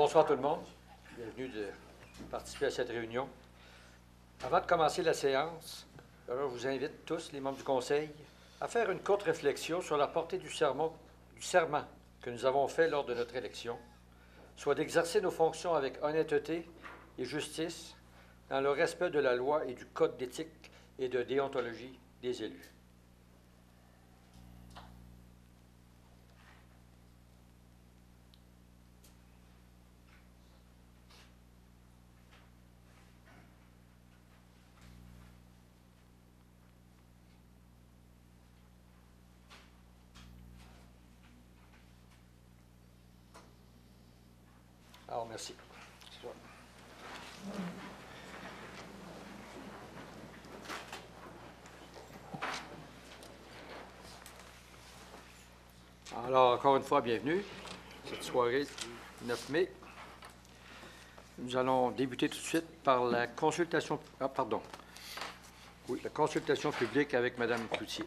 Bonsoir tout le monde. Bienvenue de participer à cette réunion. Avant de commencer la séance, je vous invite tous, les membres du Conseil, à faire une courte réflexion sur la portée du serment que nous avons fait lors de notre élection, soit d'exercer nos fonctions avec honnêteté et justice dans le respect de la loi et du code d'éthique et de déontologie des élus. Alors, merci. Alors, encore une fois, bienvenue. Cette soirée du 9 mai. Nous allons débuter tout de suite par la consultation... la consultation publique avec Mme Cloutier.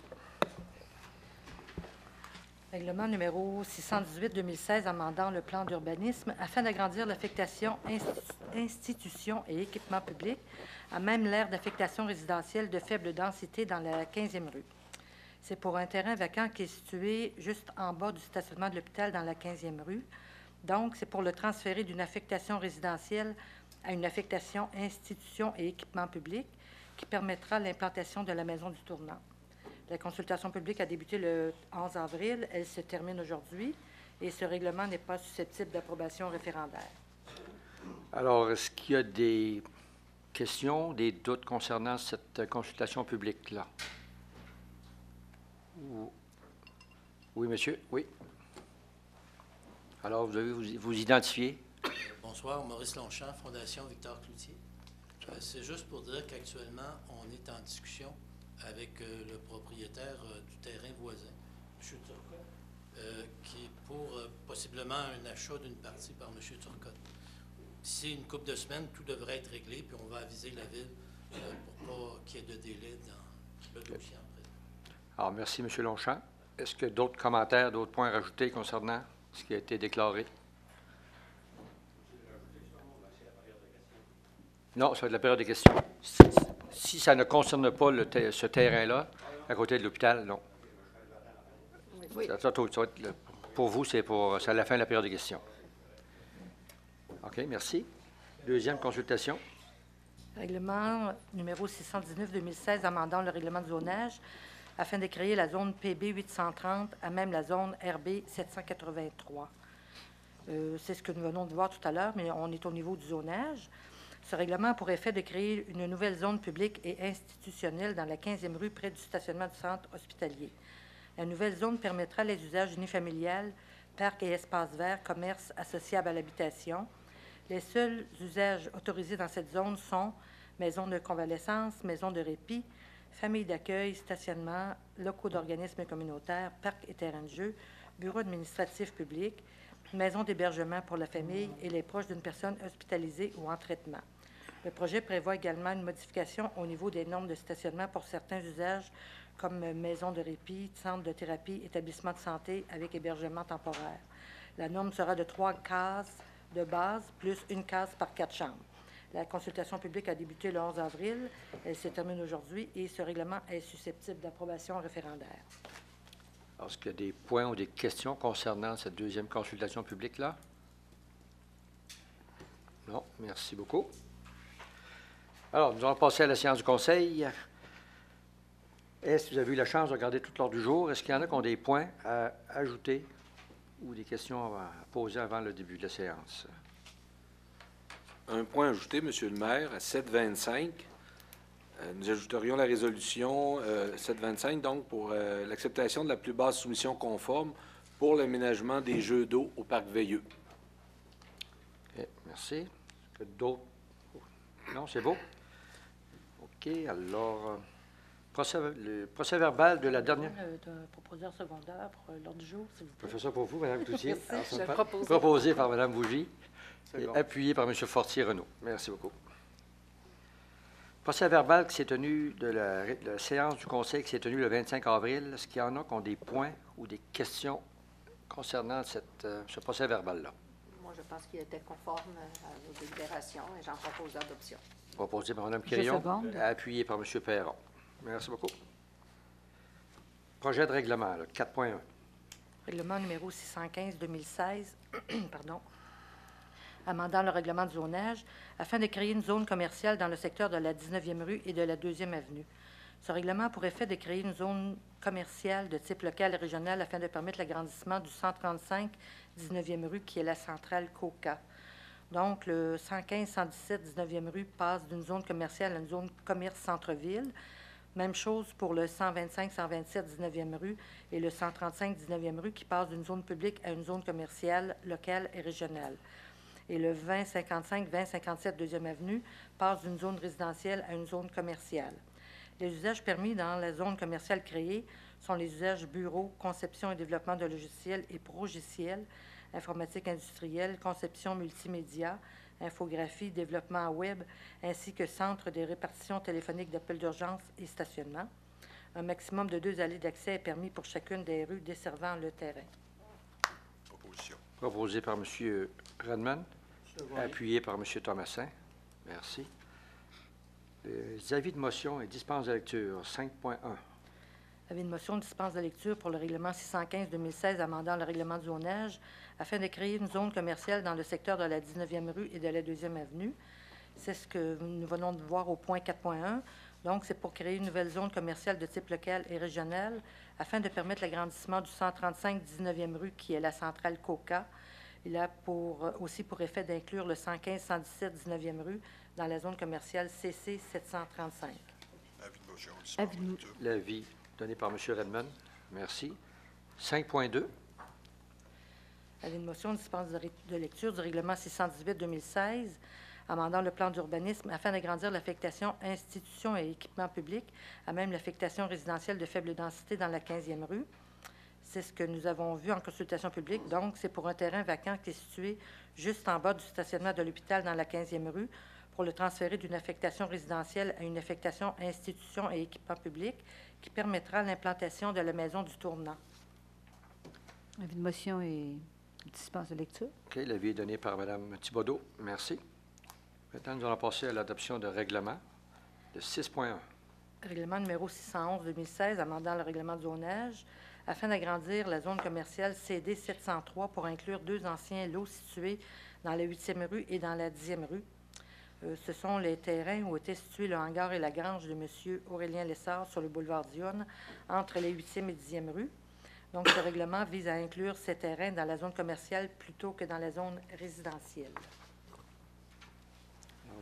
Règlement numéro 618-2016 amendant le plan d'urbanisme afin d'agrandir l'affectation institutions et équipements publics à même l'aire d'affectation résidentielle de faible densité dans la 15e rue. C'est pour un terrain vacant qui est situé juste en bas du stationnement de l'hôpital dans la 15e rue. Donc, c'est pour le transférer d'une affectation résidentielle à une affectation institutions et équipements publics qui permettra l'implantation de la maison du tournant. La consultation publique a débuté le 11 avril. Elle se termine aujourd'hui et ce règlement n'est pas susceptible d'approbation référendaire. Alors, est-ce qu'il y a des questions, des doutes concernant cette consultation publique-là? Oui, monsieur. Oui. Alors, vous devez vous identifier. Bonsoir, Maurice Longchamp, Fondation Victor Cloutier. C'est juste pour dire qu'actuellement, on est en discussion avec le propriétaire du terrain voisin, M. Turcotte, qui est pour possiblement un achat d'une partie par M. Turcotte. D'ici une couple de semaines, tout devrait être réglé, puis on va aviser la Ville pour pas qu'il y ait de délai dans le dossier en présent. Alors, merci, M. Longchamp. Est-ce que d'autres commentaires, d'autres points à rajouter concernant ce qui a été déclaré? Non, ça va être la période de questions. Si ça ne concerne pas ce terrain-là, à côté de l'hôpital, non. Oui. Pour vous, c'est à la fin de la période de questions. OK, merci. Deuxième consultation. Règlement numéro 619-2016 amendant le règlement de zonage afin de créer la zone PB 830 à même la zone RB 783. C'est ce que nous venons de voir tout à l'heure, mais on est au niveau du zonage. Ce règlement a pour effet de créer une nouvelle zone publique et institutionnelle dans la 15e rue près du stationnement du centre hospitalier. La nouvelle zone permettra les usages unifamiliales, parcs et espaces verts, commerces associables à l'habitation. Les seuls usages autorisés dans cette zone sont maisons de convalescence, maisons de répit, familles d'accueil, stationnement, locaux d'organismes communautaires, parcs et terrains de jeu, bureaux administratifs publics, maisons d'hébergement pour la famille et les proches d'une personne hospitalisée ou en traitement. Le projet prévoit également une modification au niveau des normes de stationnement pour certains usages comme maisons de répit, centres de thérapie, établissements de santé avec hébergement temporaire. La norme sera de 3 cases de base plus une case par 4 chambres. La consultation publique a débuté le 11 avril. Elle se termine aujourd'hui et ce règlement est susceptible d'approbation référendaire. Est-ce qu'il y a des points ou des questions concernant cette deuxième consultation publique-là? Non, merci beaucoup. Alors, nous allons passer à la séance du Conseil. Est-ce que vous avez eu la chance de regarder tout l'ordre du jour? Est-ce qu'il y en a qui ont des points à ajouter ou des questions à poser avant le début de la séance? Un point ajouté, M. le maire, à 725. Nous ajouterions la résolution 725, donc, pour l'acceptation de la plus basse soumission conforme pour l'aménagement des jeux d'eau au parc Veilleux. OK, merci. Est-ce que d'autres? Non, c'est beau. OK, alors, le procès verbal de la dernière... D'un proposeur secondaire pour l'ordre du jour, s'il vous plaît. Je fais ça pour vous, Mme Cloutier. Merci, Proposé par Mme Bougie et appuyé par M. Fortier-Renaud. Merci beaucoup. Procès verbal qui s'est tenu de la séance du Conseil qui s'est tenue le 25 avril. Est-ce qu'il y en a qui ont des points ou des questions concernant ce procès verbal-là? Moi, Moi, je pense qu'il était conforme à nos délibérations et j'en propose l'adoption. Proposé par Mme Je Quirion, seconde. appuyé par M. Perron. Merci beaucoup. Projet de règlement, là, 4.1. Règlement numéro 615-2016, pardon, amendant le règlement de zonage afin de créer une zone commerciale dans le secteur de la 19e rue et de la 2e avenue. Ce règlement a pour effet de créer une zone commerciale de type local et régional afin de permettre l'agrandissement du 135 19e rue qui est la centrale Coca. Donc, le 115-117 19e rue passe d'une zone commerciale à une zone commerce centre-ville. Même chose pour le 125-127 19e rue et le 135 19e rue qui passe d'une zone publique à une zone commerciale locale et régionale. Et le 20-55-20-57 2e avenue passe d'une zone résidentielle à une zone commerciale. Les usages permis dans la zone commerciale créée sont les usages bureaux, conception et développement de logiciels et progiciels, informatique industrielle, conception multimédia, infographie, développement web, ainsi que centre de répartition téléphonique d'appels d'urgence et stationnement. Un maximum de 2 allées d'accès est permis pour chacune des rues desservant le terrain. Proposition. Proposé par M. Redmond, appuyé par M. Thomasin. Merci. Les avis de motion et dispense de lecture, 5.1. Avis de motion de dispense de lecture pour le règlement 615-2016 amendant le règlement de zonage afin de créer une zone commerciale dans le secteur de la 19e rue et de la 2e avenue. C'est ce que nous venons de voir au point 4.1. Donc, c'est pour créer une nouvelle zone commerciale de type local et régional afin de permettre l'agrandissement du 135 19e rue qui est la centrale Coca. Il a aussi pour effet d'inclure le 115-117 19e rue dans la zone commerciale CC 735. Avis de motion. Avis de- L'avis donné par M. Redmond. Merci. 5.2. Avis de motion de dispense de lecture du règlement 618-2016, amendant le plan d'urbanisme afin d'agrandir l'affectation institutions et équipements publics, à même l'affectation résidentielle de faible densité dans la 15e rue. C'est ce que nous avons vu en consultation publique. Donc, c'est pour un terrain vacant qui est situé juste en bas du stationnement de l'hôpital dans la 15e rue, pour le transférer d'une affectation résidentielle à une affectation institutions et équipements publics qui permettra l'implantation de la maison du tournant. Avis de motion et dispense de lecture. OK. L'avis est donné par Mme Thibodeau. Merci. Maintenant, nous allons passer à l'adoption de règlement de 6.1. Règlement numéro 611-2016, amendant le règlement de zonage, afin d'agrandir la zone commerciale CD 703 pour inclure 2 anciens lots situés dans la 8e rue et dans la 10e rue. Ce sont les terrains où étaient situés le hangar et la grange de M. Aurélien Lessard sur le boulevard Dionne, entre les 8e et 10e rues. Donc, ce règlement vise à inclure ces terrains dans la zone commerciale plutôt que dans la zone résidentielle.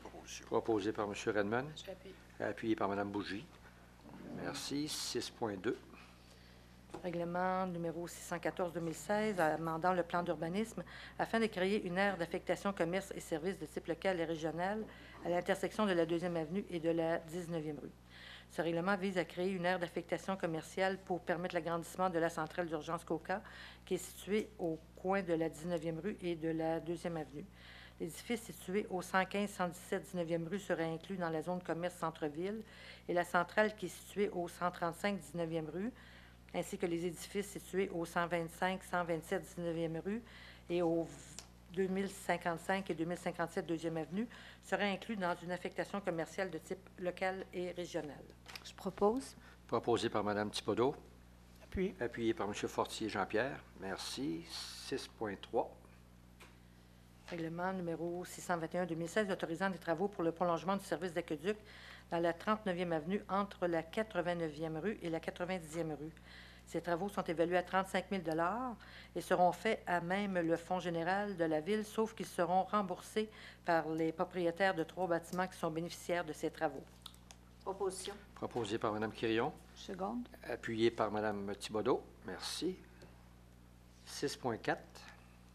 Proposition. Proposé par M. Redmond, J'appuie. appuyé par Mme Bougie. Merci. 6.2. Règlement numéro 614-2016, amendant le plan d'urbanisme afin de créer une aire d'affectation commerce et services de type local et régional à l'intersection de la 2e avenue et de la 19e rue. Ce règlement vise à créer une aire d'affectation commerciale pour permettre l'agrandissement de la centrale d'urgence Coca, qui est située au coin de la 19e rue et de la 2e avenue. L'édifice situé au 115-117 19e rue serait inclus dans la zone commerce centre-ville et la centrale qui est située au 135 19e rue, ainsi que les édifices situés au 125-127 19e rue et au 2055 et 2057 2e avenue, seraient inclus dans une affectation commerciale de type local et régional. Je propose. Proposé par Mme Thibodeau, Appuyé. appuyé par M. Fortier Jean-Pierre. Merci. 6.3. Règlement numéro 621-2016 autorisant des travaux pour le prolongement du service d'aqueduc dans la 39e avenue entre la 89e rue et la 90e rue. Ces travaux sont évalués à 35 000 $ et seront faits à même le fonds général de la Ville, sauf qu'ils seront remboursés par les propriétaires de 3 bâtiments qui sont bénéficiaires de ces travaux. Proposition. Proposé par Mme Quirion, Seconde. appuyé par Mme Thibodeau. Merci. 6.4.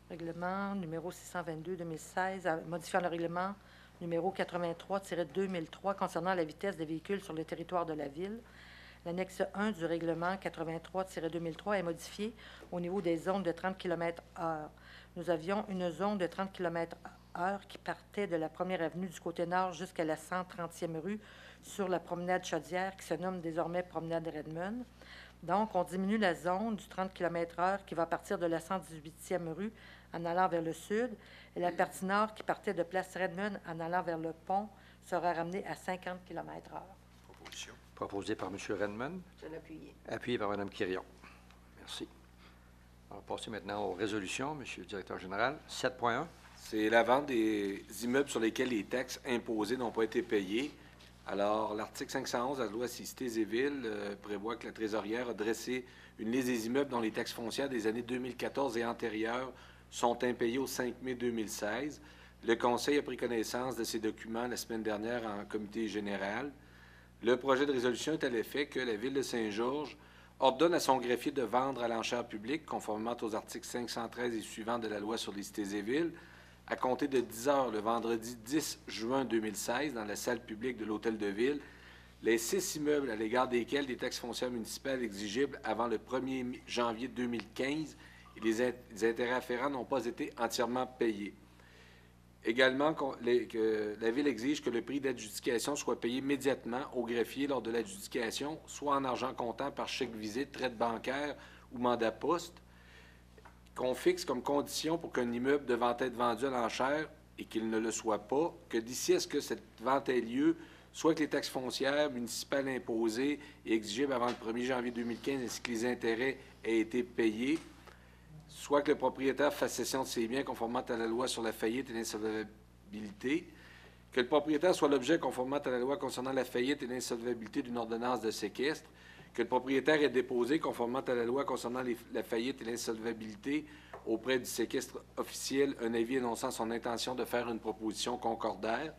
Règlement numéro 622-2016, modifiant le règlement numéro 83-2003 concernant la vitesse des véhicules sur le territoire de la Ville. L'annexe 1 du règlement 83-2003 est modifiée au niveau des zones de 30 km/h. Nous avions une zone de 30 km/h qui partait de la 1er avenue du côté nord jusqu'à la 130e rue sur la promenade Chaudière qui se nomme désormais promenade Redmond. Donc, on diminue la zone du 30 km/h qui va partir de la 118e rue en allant vers le sud, et la partie nord qui partait de Place Redmond en allant vers le pont sera ramenée à 50 km/h. Proposition. Proposé par M. Redmond, Je l'appuie. appuyé par Mme Quirion. Merci. On va passer maintenant aux résolutions, M. le directeur général. 7.1. C'est la vente des immeubles sur lesquels les taxes imposées n'ont pas été payées. Alors, l'article 511 de la loi Cité et Villes prévoit que la trésorière a dressé une liste des immeubles dont les taxes foncières des années 2014 et antérieures sont impayées au 5 mai 2016. Le Conseil a pris connaissance de ces documents la semaine dernière en comité général. Le projet de résolution est à l'effet que la Ville de Saint-Georges ordonne à son greffier de vendre à l'enchère publique, conformément aux articles 513 et suivants de la loi sur les cités et villes, à compter de 10 heures le vendredi 10 juin 2016, dans la salle publique de l'Hôtel de Ville, les 6 immeubles à l'égard desquels des taxes foncières municipales exigibles avant le 1er janvier 2015 et les intérêts afférents n'ont pas été entièrement payés. Également, que la Ville exige que le prix d'adjudication soit payé immédiatement au greffier lors de l'adjudication, soit en argent comptant par chèque visite, traite bancaire ou mandat poste, qu'on fixe comme condition pour qu'un immeuble devant être vendu à l'enchère et qu'il ne le soit pas, que d'ici à ce que cette vente ait lieu, soit que les taxes foncières municipales imposées et exigibles avant le 1er janvier 2015 ainsi que les intérêts aient été payés, soit que le propriétaire fasse cession de ses biens conformément à la loi sur la faillite et l'insolvabilité, que le propriétaire soit l'objet conformément à la loi concernant la faillite et l'insolvabilité d'une ordonnance de séquestre, que le propriétaire ait déposé conformément à la loi concernant la faillite et l'insolvabilité auprès du séquestre officiel un avis annonçant son intention de faire une proposition concordaire,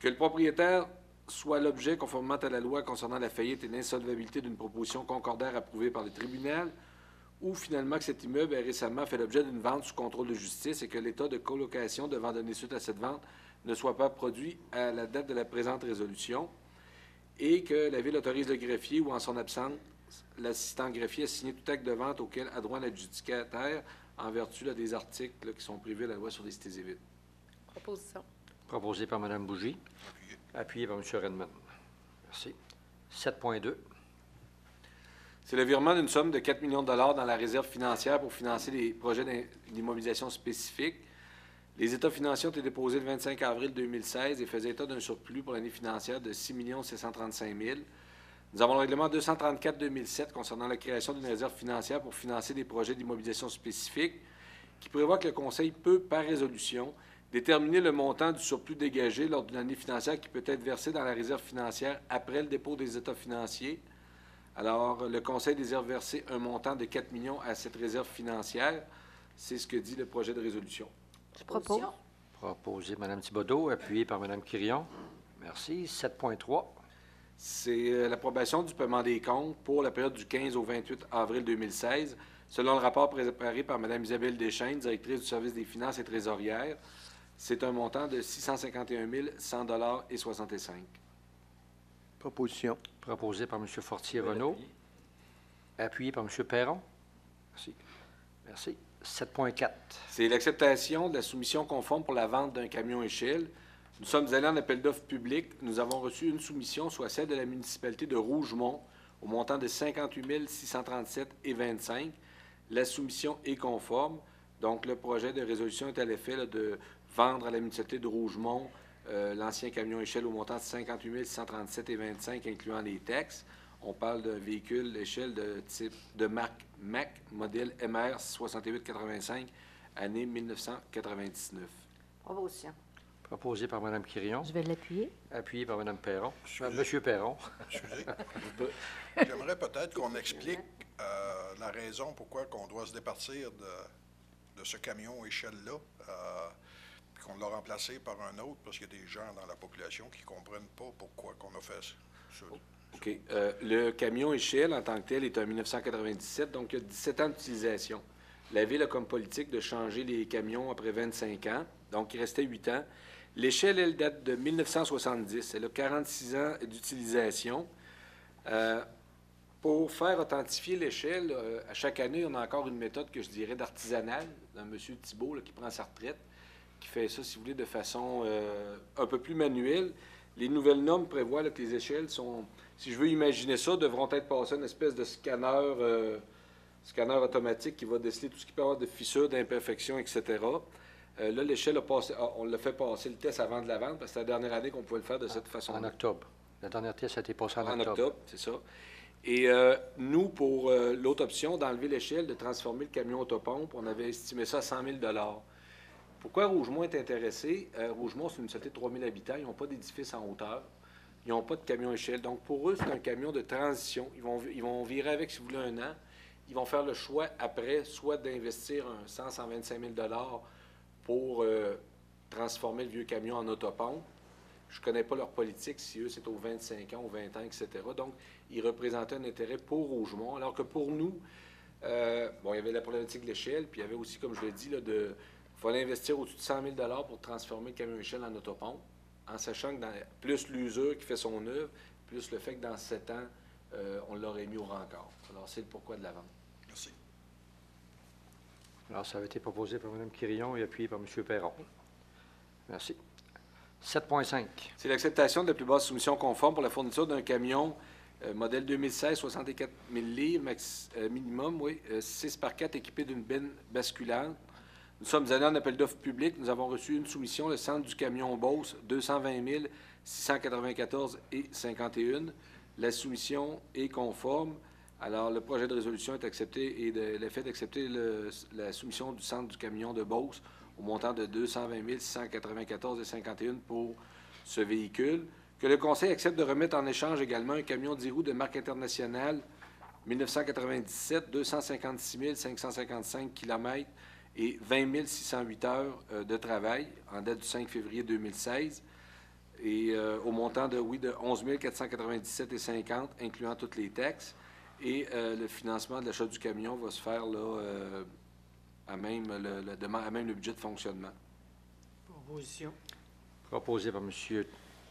que le propriétaire soit l'objet conformément à la loi concernant la faillite et l'insolvabilité d'une proposition concordaire approuvée par le tribunal, ou finalement que cet immeuble ait récemment fait l'objet d'une vente sous contrôle de justice et que l'état de colocation devant donner suite à cette vente ne soit pas produit à la date de la présente résolution, et que la Ville autorise le greffier ou, en son absence, l'assistant greffier à signer tout acte de vente auquel a droit l'adjudicataire en vertu des articles qui sont prévus à la loi sur les cités et villes. Proposition. Proposé par Mme Bougie, Appuyé. appuyé par M. Redmond. Merci. 7.2. C'est le virement d'une somme de 4 millions de dollars dans la réserve financière pour financer des projets d'immobilisation spécifiques. Les états financiers ont été déposés le 25 avril 2016 et faisaient état d'un surplus pour l'année financière de 6 735 000. Nous avons le règlement 234-2007 concernant la création d'une réserve financière pour financer des projets d'immobilisation spécifiques qui prévoit que le Conseil peut, par résolution, déterminer le montant du surplus dégagé lors d'une année financière qui peut être versé dans la réserve financière après le dépôt des états financiers. Alors, le Conseil désire verser un montant de 4 millions à cette réserve financière. C'est ce que dit le projet de résolution. Je propose. Proposé par Mme Thibodeau, appuyé par Mme Quirion. Merci. 7.3. C'est l'approbation du paiement des comptes pour la période du 15 au 28 avril 2016, selon le rapport préparé par Mme Isabelle Deschênes, directrice du service des finances et trésorière. C'est un montant de 651 100 et 65. Proposition. Proposé par M. Fortier-Renaud, appuyé par M. Perron. Merci. Merci. 7.4. C'est l'acceptation de la soumission conforme pour la vente d'un camion échelle. Nous sommes allés en appel d'offres public. Nous avons reçu une soumission, soit celle de la municipalité de Rougemont, au montant de 58 637,25. La soumission est conforme. Donc, le projet de résolution est à l'effet de vendre à la municipalité de Rougemont l'ancien camion échelle au montant de 58 637,25, incluant les taxes. On parle d'un véhicule échelle de type de marque MAC, modèle MR 6885, année 1999. Proposition. Proposé par Mme Quirion, Je vais l'appuyer. appuyé par Mme Perron. M. Perron. Excusez. J'aimerais peut-être qu'on explique la raison pourquoi on doit se départir de ce camion échelle-là, puis qu'on l'a remplacé par un autre, parce qu'il y a des gens dans la population qui ne comprennent pas pourquoi qu'on a fait ça. OK. Le camion échelle, en tant que tel, est en 1997, donc il y a 17 ans d'utilisation. La Ville a comme politique de changer les camions après 25 ans, donc il restait 8 ans. L'échelle, elle date de 1970. Elle a 46 ans d'utilisation. Pour faire authentifier l'échelle, à chaque année, on a encore une méthode que je dirais d'artisanale, d'un monsieur Thibault là, qui prend sa retraite, qui fait ça, si vous voulez, de façon un peu plus manuelle. Les nouvelles normes prévoient là, que les échelles sont, si je veux imaginer ça, devront être passées à une espèce de scanner scanner automatique qui va déceler tout ce qui peut avoir de fissures, d'imperfections, etc. Là, l'échelle, on l'a fait passer le test avant de la vente, parce que c'est la dernière année qu'on pouvait le faire de cette façon. En octobre. La dernière test a été passée en En octobre. octobre, c'est ça. Et nous, pour l'autre option, d'enlever l'échelle, de transformer le camion autopompe, on avait estimé ça à 100 000 $. Pourquoi Rougemont est intéressé? Rougemont, c'est une société de 3 000 habitants. Ils n'ont pas d'édifice en hauteur. Ils n'ont pas de camion échelle. Donc, pour eux, c'est un camion de transition. Ils vont virer avec, si vous voulez, 1 an. Ils vont faire le choix après, soit d'investir 125 000 $ pour transformer le vieux camion en autopompe. Je ne connais pas leur politique, si eux, c'est aux 25 ans, aux 20 ans, etc. Donc, ils représentaient un intérêt pour Rougemont, alors que pour nous, bon, il y avait la problématique de l'échelle, puis il y avait aussi, comme je l'ai dit, là, il fallait investir au-dessus de 100 000 $ pour transformer le camion échelle en autopompe, en sachant que plus l'usure qui fait son œuvre, plus le fait que dans 7 ans, on l'aurait mis au rencard. Alors, c'est le pourquoi de la vente. Merci. Alors, ça avait été proposé par Mme Quirillon et appuyé par M. Perron. Merci. 7.5. C'est l'acceptation de la plus basse soumission conforme pour la fourniture d'un camion modèle 2016, 64 000 livres, minimum, oui, 6x4 équipé d'une benne basculante. Nous sommes allés en appel d'offres public. Nous avons reçu une soumission, le centre du camion Beauce, 220 694 et 51. La soumission est conforme. Alors, le projet de résolution est accepté et l'effet d'accepter la soumission du centre du camion de Beauce au montant de 220 694 et 51 pour ce véhicule. Que le Conseil accepte de remettre en échange également un camion 10 roues de marque internationale 1997, 256 555 km et 20 608 heures de travail en date du 5 février 2016 et au montant de 11 497 et 50, incluant toutes les taxes. Et le financement de l'achat du camion va se faire là, à même le budget de fonctionnement. Proposition. Proposé par M.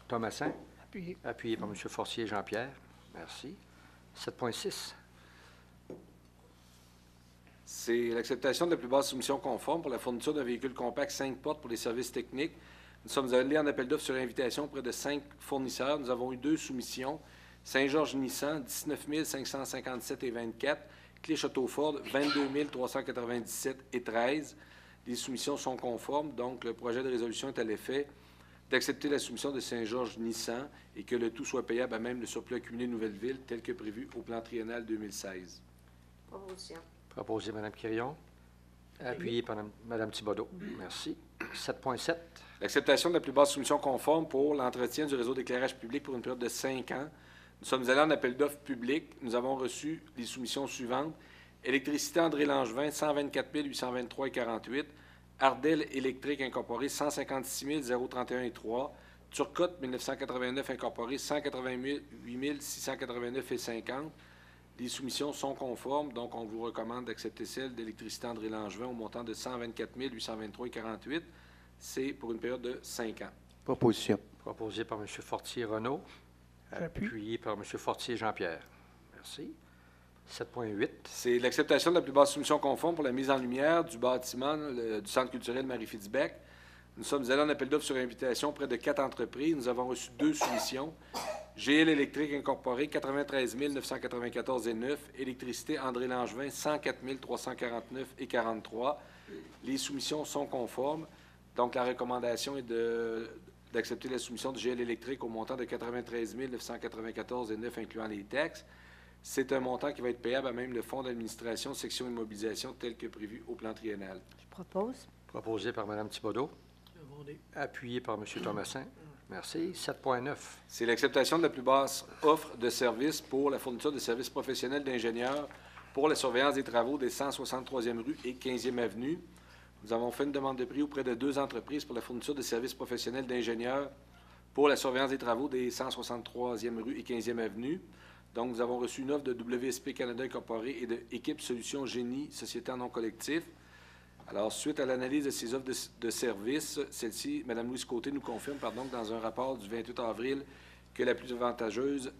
Thomassin. Appuyé. Appuyé par M. Forcier Jean-Pierre. Merci. 7.6. C'est l'acceptation de la plus basse soumission conforme pour la fourniture d'un véhicule compact 5 portes pour les services techniques. Nous sommes allés en appel d'offres sur invitation auprès de 5 fournisseurs. Nous avons eu 2 soumissions. Saint-Georges Nissan, 19 557 et 24. Clé-Château-Ford, 22 397 et 13. Les soumissions sont conformes, donc le projet de résolution est à l'effet d'accepter la soumission de Saint-Georges Nissan et que le tout soit payable à même le surplus accumulé Nouvelle-Ville tel que prévu au plan triennal 2016. Proposition. Proposé Mme Quirillon. Appuyé par Mme Thibodeau. Merci. 7.7. L'acceptation de la plus basse soumission conforme pour l'entretien du réseau d'éclairage public pour une période de 5 ans. Nous sommes allés en appel d'offres public. Nous avons reçu les soumissions suivantes. Électricité André Langevin, 124 823 et 48. Ardel Électrique Incorporé, 156 031 et 3. Turcotte 1989 Incorporé, 188 689 et 50. Les soumissions sont conformes, donc on vous recommande d'accepter celle d'Électricité André Langevin au montant de 124 823 et 48. C'est pour une période de 5 ans. Proposition. Proposé par M. Fortier-Renaud. Appuyé par M. Fortier Jean-Pierre. Merci. 7.8. C'est l'acceptation de la plus basse soumission conforme pour la mise en lumière du bâtiment du Centre culturel Marie-Fitzbeck. Nous sommes allés en appel d'offres sur invitation auprès de 4 entreprises. Nous avons reçu 2 soumissions. GL Électrique Incorporé, 93 994 et 9. Électricité André Langevin, 104 349 et 43. Les soumissions sont conformes. Donc, la recommandation est d'accepter la soumission du GL Électrique au montant de 93 994 et 9, incluant les taxes. C'est un montant qui va être payable à même le fonds d'administration, section immobilisation, tel que prévu au plan triennal. Je propose. Proposé par Mme Thibodeau. Appuyé par M. Thomassin. Merci. 7.9. C'est l'acceptation de la plus basse offre de services pour la fourniture de services professionnels d'ingénieurs pour la surveillance des travaux des 163e rue et 15e avenue. Nous avons fait une demande de prix auprès de 2 entreprises pour la fourniture de services professionnels d'ingénieurs pour la surveillance des travaux des 163e rue et 15e avenue. Donc, nous avons reçu une offre de WSP Canada Incorporé et de Équipe Solutions Génie, société en nom collectif. Alors, suite à l'analyse de ces offres de services, celle-ci, Mme Louise Côté nous confirme, dans un rapport du 28 avril, que la plus avantageuse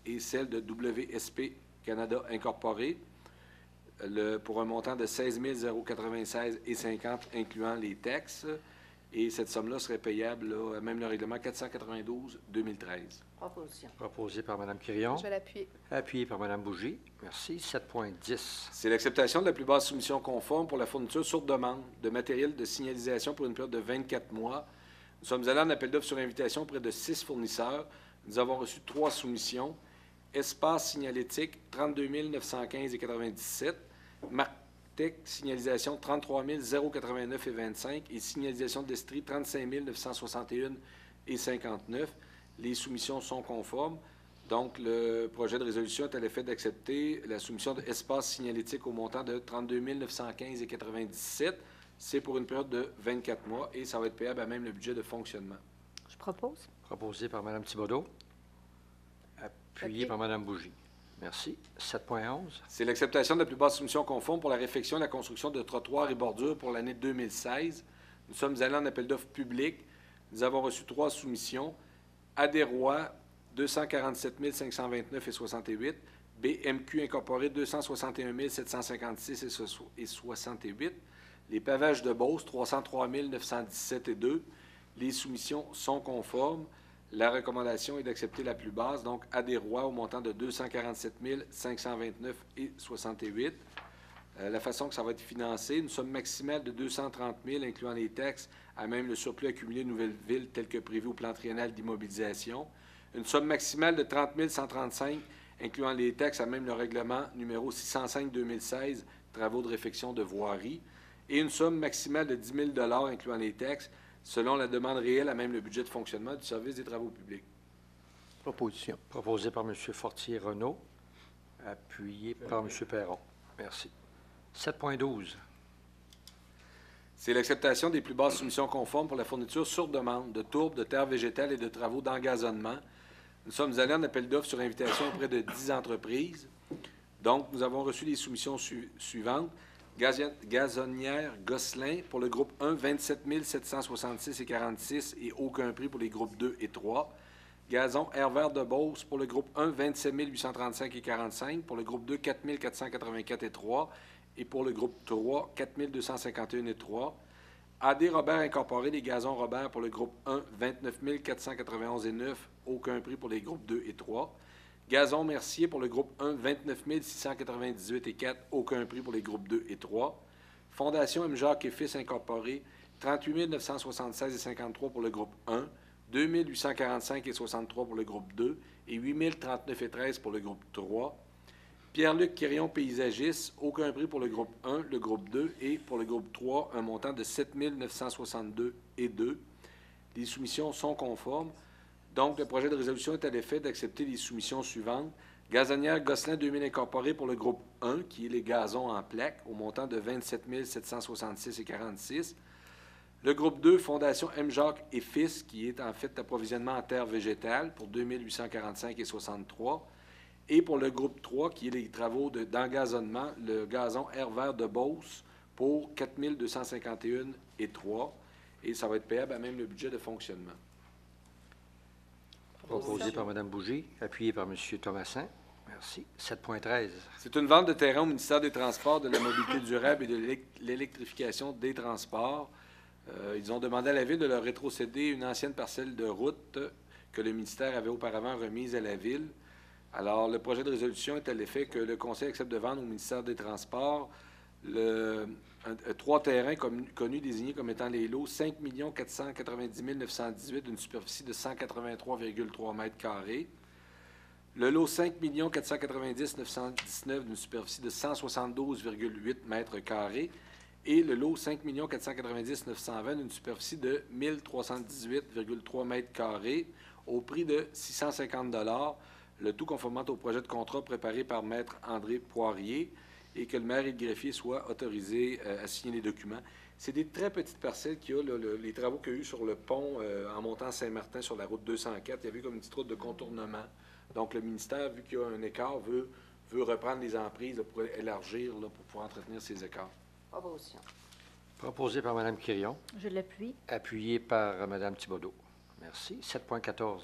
est celle de WSP Canada Incorporé, pour un montant de 16 096 et 50, incluant les taxes. Et cette somme-là serait payable, là, à même le règlement 492-2013. Proposition. Proposé par Mme Quirion. Je vais l'appuyer. Appuyé par Mme Bougie. Merci. 7.10. C'est l'acceptation de la plus basse soumission conforme pour la fourniture sur demande de matériel de signalisation pour une période de 24 mois. Nous sommes allés en appel d'offres sur invitation auprès de 6 fournisseurs. Nous avons reçu 3 soumissions. Espace signalétique, 32 915,97. Martec signalisation, 33 089,25. Et signalisation d'Estrie, 35 961,59. Les soumissions sont conformes. Donc, le projet de résolution est à l'effet d'accepter la soumission d'espace signalétique au montant de 32 915,97. C'est pour une période de 24 mois et ça va être payable à même le budget de fonctionnement. Je propose. Proposé par Mme Thibodeau. Appuyé par Mme Bougie. Merci. 7.11. C'est l'acceptation de la plus basse soumission conforme pour la réfection et la construction de trottoirs et bordures pour l'année 2016. Nous sommes allés en appel d'offres public. Nous avons reçu 3 soumissions. Adérois, 247 529,68. BMQ Incorporé, 261 756,68. Les pavages de Beauce, 303 917,2. Les soumissions sont conformes. La recommandation est d'accepter la plus basse, donc Adérois au montant de 247 529,68. La façon que ça va être financé, une somme maximale de 230 000, incluant les taxes, à même le surplus accumulé de nouvelles villes tel que prévu au plan triennal d'immobilisation. Une somme maximale de 30 135, incluant les taxes, à même le règlement numéro 605-2016, travaux de réfection de voirie. Et une somme maximale de 10 000 incluant les taxes, selon la demande réelle à même le budget de fonctionnement du service des travaux publics. Proposition. Proposé par M. Fortier-Renaud. Appuyé par M. Perron. Merci. 7.12. C'est l'acceptation des plus basses soumissions conformes pour la fourniture sur demande de tourbes, de terre végétale et de travaux d'engazonnement. Nous sommes allés en appel d'offres sur invitation auprès de 10 entreprises. Donc, nous avons reçu les soumissions suivantes. Gazonnière Gosselin pour le groupe 1, 27 766,46 et aucun prix pour les groupes 2 et 3. Gazon Hervert de Beauce pour le groupe 1, 27 835,45. Pour le groupe 2, 4 484,3. Et pour le groupe 3, 4 251,3. AD Robert Incorporé, les gazons Robert pour le groupe 1, 29 491,9. Aucun prix pour les groupes 2 et 3. Gazon Mercier pour le groupe 1, 29 698,4. Aucun prix pour les groupes 2 et 3. Fondation M. Jacques et Fils Incorporé, 38 976,53 pour le groupe 1, 2 845,63 pour le groupe 2 et 8 039,13 pour le groupe 3. Pierre-Luc Quirion Paysagiste, aucun prix pour le groupe 1, le groupe 2 et pour le groupe 3, un montant de 7 962,2. Les soumissions sont conformes. Donc, le projet de résolution est à l'effet d'accepter les soumissions suivantes. Gazonnière Gosselin 2000 Incorporé pour le groupe 1, qui est les gazons en plaques, au montant de 27 766,46. Le groupe 2, Fondation M. Jacques et Fils, qui est en fait d'approvisionnement en terre végétale, pour 2 845,63. Et pour le groupe 3, qui est les travaux d'engazonnement, le gazon Hervert de Beauce, pour 4 251,3. Et ça va être payable à même le budget de fonctionnement. Proposé par Mme Bougie, appuyé par M. Thomassin. Merci. 7.13. C'est une vente de terrain au ministère des Transports, de la mobilité durable et de l'électrification des transports. Ils ont demandé à la Ville de leur rétrocéder une ancienne parcelle de route que le ministère avait auparavant remise à la Ville. Alors, le projet de résolution est à l'effet que le Conseil accepte de vendre au ministère des Transports 3 terrains connus désignés comme étant les lots 5 490 918 d'une superficie de 183,3 mètres carrés. Le lot 5 490 919 d'une superficie de 172,8 mètres carrés. Et le lot 5 490 920 d'une superficie de 1318,3 mètres carrés au prix de 650 $, le tout conformément au projet de contrat préparé par Maître André Poirier, et que le maire et le greffier soient autorisés à signer les documents. C'est des très petites parcelles qu'il y a, les travaux qu'il y a eu sur le pont en montant à Saint-Martin sur la route 204. Il y avait comme une petite route de contournement. Donc, le ministère, vu qu'il y a un écart, veut reprendre les emprises là, pour élargir, là, pour pouvoir entretenir ces écarts. Proposition. Proposé par Mme Quirion. Je l'appuie. Appuyé par Mme Thibodeau. Merci. 7.14.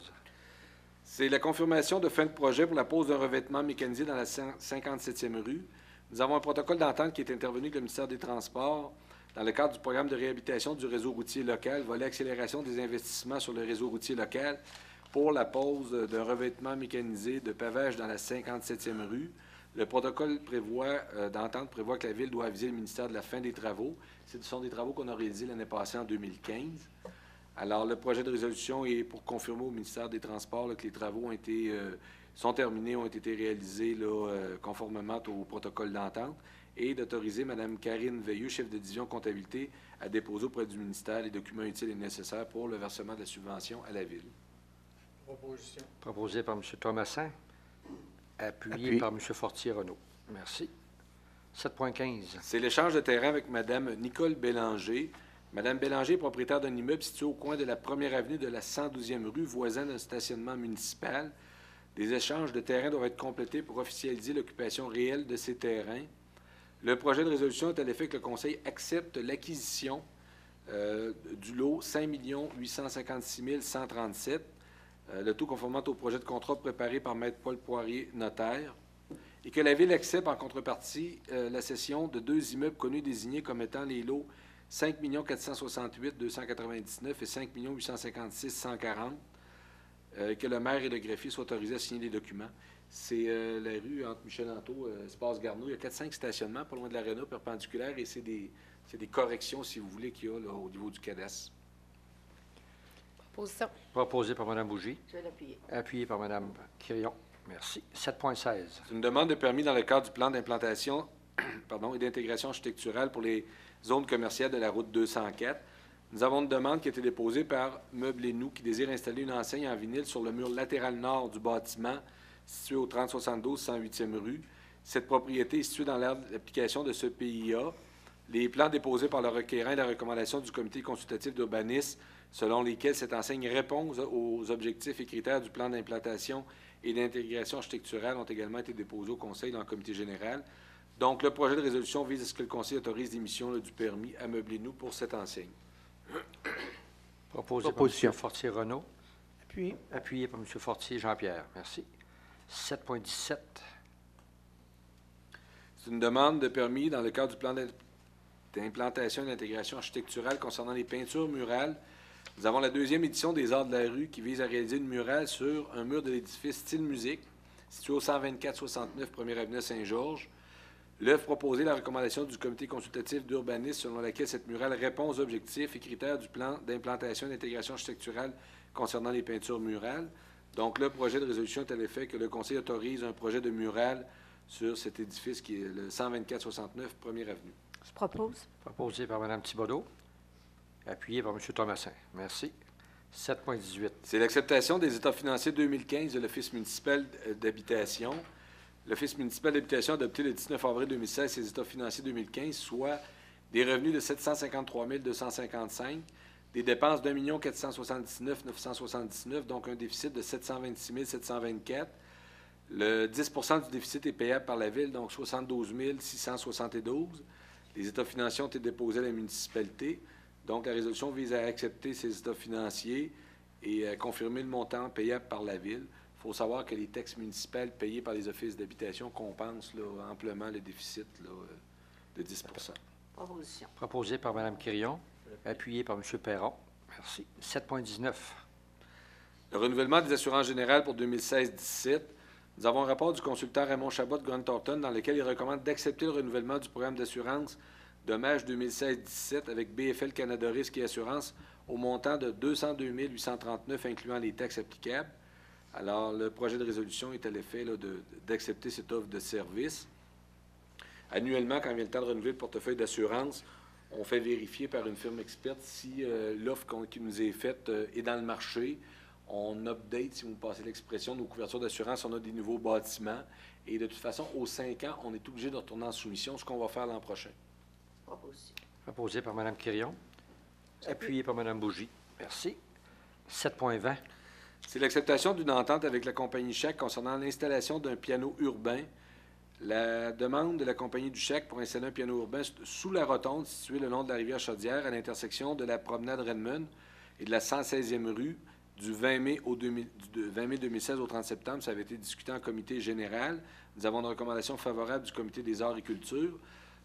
C'est la confirmation de fin de projet pour la pose d'un revêtement mécanisé dans la 57e rue. Nous avons un protocole d'entente qui est intervenu avec le ministère des Transports dans le cadre du programme de réhabilitation du réseau routier local, volet accélération des investissements sur le réseau routier local pour la pose d'un revêtement mécanisé de pavage dans la 57e rue. Le protocole d'entente prévoit que la Ville doit aviser le ministère de la fin des travaux. Ce sont des travaux qu'on a réalisés l'année passée en 2015. Alors, le projet de résolution est pour confirmer au ministère des Transports là, que les travaux sont terminés, ont été réalisés là, conformément au protocole d'entente, et d'autoriser Mme Karine Veilleux, chef de division comptabilité, à déposer auprès du ministère les documents utiles et nécessaires pour le versement de la subvention à la Ville. Proposition. Proposé par M. Thomassin, appuyé Appui. par M. Fortier-Renaud. Merci. 7.15. C'est l'échange de terrain avec Mme Nicole Bélanger. Mme Bélanger est propriétaire d'un immeuble situé au coin de la 1er avenue de la 112e rue, voisin d'un stationnement municipal. Des échanges de terrain doivent être complétés pour officialiser l'occupation réelle de ces terrains. Le projet de résolution est à l'effet que le Conseil accepte l'acquisition du lot 5 856 137, le tout conformément au projet de contrat préparé par Maître Paul Poirier, notaire, et que la Ville accepte en contrepartie la cession de 2 immeubles connus désignés comme étant les lots 5 468 299 et 5 856 140, que le maire et le greffier soient autorisés à signer les documents. C'est la rue entre Michel-Anto et Espace Garneau. Il y a 4-5 stationnements pas loin de l'aréna perpendiculaire et c'est des corrections, si vous voulez, qu'il y a là, au niveau du CADAS. Proposition. Proposé par Mme Bougie, Je vais l'appuyer. appuyé par Mme Quirion. Merci. 7.16. C'est une demande de permis dans le cadre du plan d'implantation et d'intégration architecturale pour les zones commerciales de la route 204. Nous avons une demande qui a été déposée par Meubles et Nous qui désire installer une enseigne en vinyle sur le mur latéral nord du bâtiment situé au 3072 108e rue. Cette propriété est située dans l'aire d'application de ce PIA. Les plans déposés par le requérant et la recommandation du comité consultatif d'urbanisme, selon lesquels cette enseigne répond aux objectifs et critères du plan d'implantation et d'intégration architecturale, ont également été déposés au Conseil dans le comité général. Donc, le projet de résolution vise à ce que le Conseil autorise l'émission du permis à Meubles et Nous pour cette enseigne. Proposé Proposition. par M. Fortier-Renaud, Appui. appuyé par M. Fortier Jean-Pierre. Merci. 7.17. C'est une demande de permis dans le cadre du plan d'implantation et d'intégration architecturale concernant les peintures murales. Nous avons la 2e édition des Arts de la rue qui vise à réaliser une murale sur un mur de l'édifice Style Musique, situé au 124-69 1er avenue Saint-Georges. L'œuvre proposée, la recommandation du comité consultatif d'urbanisme selon laquelle cette murale répond aux objectifs et critères du plan d'implantation et d'intégration architecturale concernant les peintures murales. Donc, le projet de résolution est à l'effet que le Conseil autorise un projet de mural sur cet édifice qui est le 124-69 1er avenue. Je propose. Proposé par Mme Thibodeau, appuyé par M. Thomassin. Merci. 7.18. C'est l'acceptation des états financiers 2015 de l'Office municipal d'habitation. L'Office municipal d'habitation a adopté le 19 avril 2016 ses états financiers 2015, soit des revenus de 753 255, des dépenses d'1 479 979, donc un déficit de 726 724. Le 10 du déficit est payable par la Ville, donc 72 672. Les états financiers ont été déposés à la municipalité. Donc, la résolution vise à accepter ces états financiers et à confirmer le montant payable par la Ville. Il faut savoir que les taxes municipales payées par les offices d'habitation compensent là, amplement le déficit là, de 10 Proposition. Proposé par Mme Quirion, appuyé par M. Perron. Merci. 7.19. Le renouvellement des assurances générales pour 2016-17. Nous avons un rapport du consultant Raymond Chabot de Grant Thornton dans lequel il recommande d'accepter le renouvellement du programme d'assurance dommages 2016-17 avec BFL Canada Risque et Assurance au montant de 202 839, incluant les taxes applicables. Alors, le projet de résolution est à l'effet d'accepter cette offre de service. Annuellement, quand vient le temps de renouveler le portefeuille d'assurance, on fait vérifier par une firme experte si l'offre qui nous est faite est dans le marché. On update, si vous me passez l'expression, nos couvertures d'assurance. On a des nouveaux bâtiments. Et de toute façon, aux 5 ans, on est obligé de retourner en soumission, ce qu'on va faire l'an prochain. Proposition. Proposé par Mme Quirion, appuyé par Mme Bougie. Merci. 7.20. C'est l'acceptation d'une entente avec la compagnie Chac concernant l'installation d'un piano urbain. La demande de la compagnie du Chac pour installer un piano urbain sous la rotonde située le long de la rivière Chaudière à l'intersection de la promenade Redmond et de la 116e rue du 20 mai 2016 au 30 septembre. Ça avait été discuté en comité général. Nous avons une recommandation favorable du comité des arts et culture.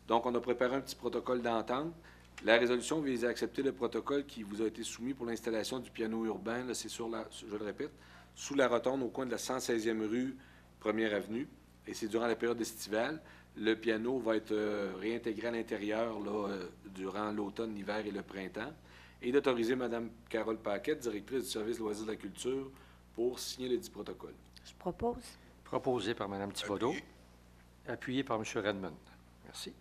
Donc, on a préparé un petit protocole d'entente La résolution vise à accepter le protocole qui vous a été soumis pour l'installation du piano urbain. Là, c'est je le répète, sous la rotonde au coin de la 116e rue, 1er avenue. Et c'est durant la période estivale. Le piano va être réintégré à l'intérieur durant l'automne, l'hiver et le printemps. Et d'autoriser Mme Carole Paquette, directrice du service loisirs de la culture, pour signer le dit protocole. Je propose. Proposé par Mme Thibodeau. Appuyé par M. Redmond. Merci.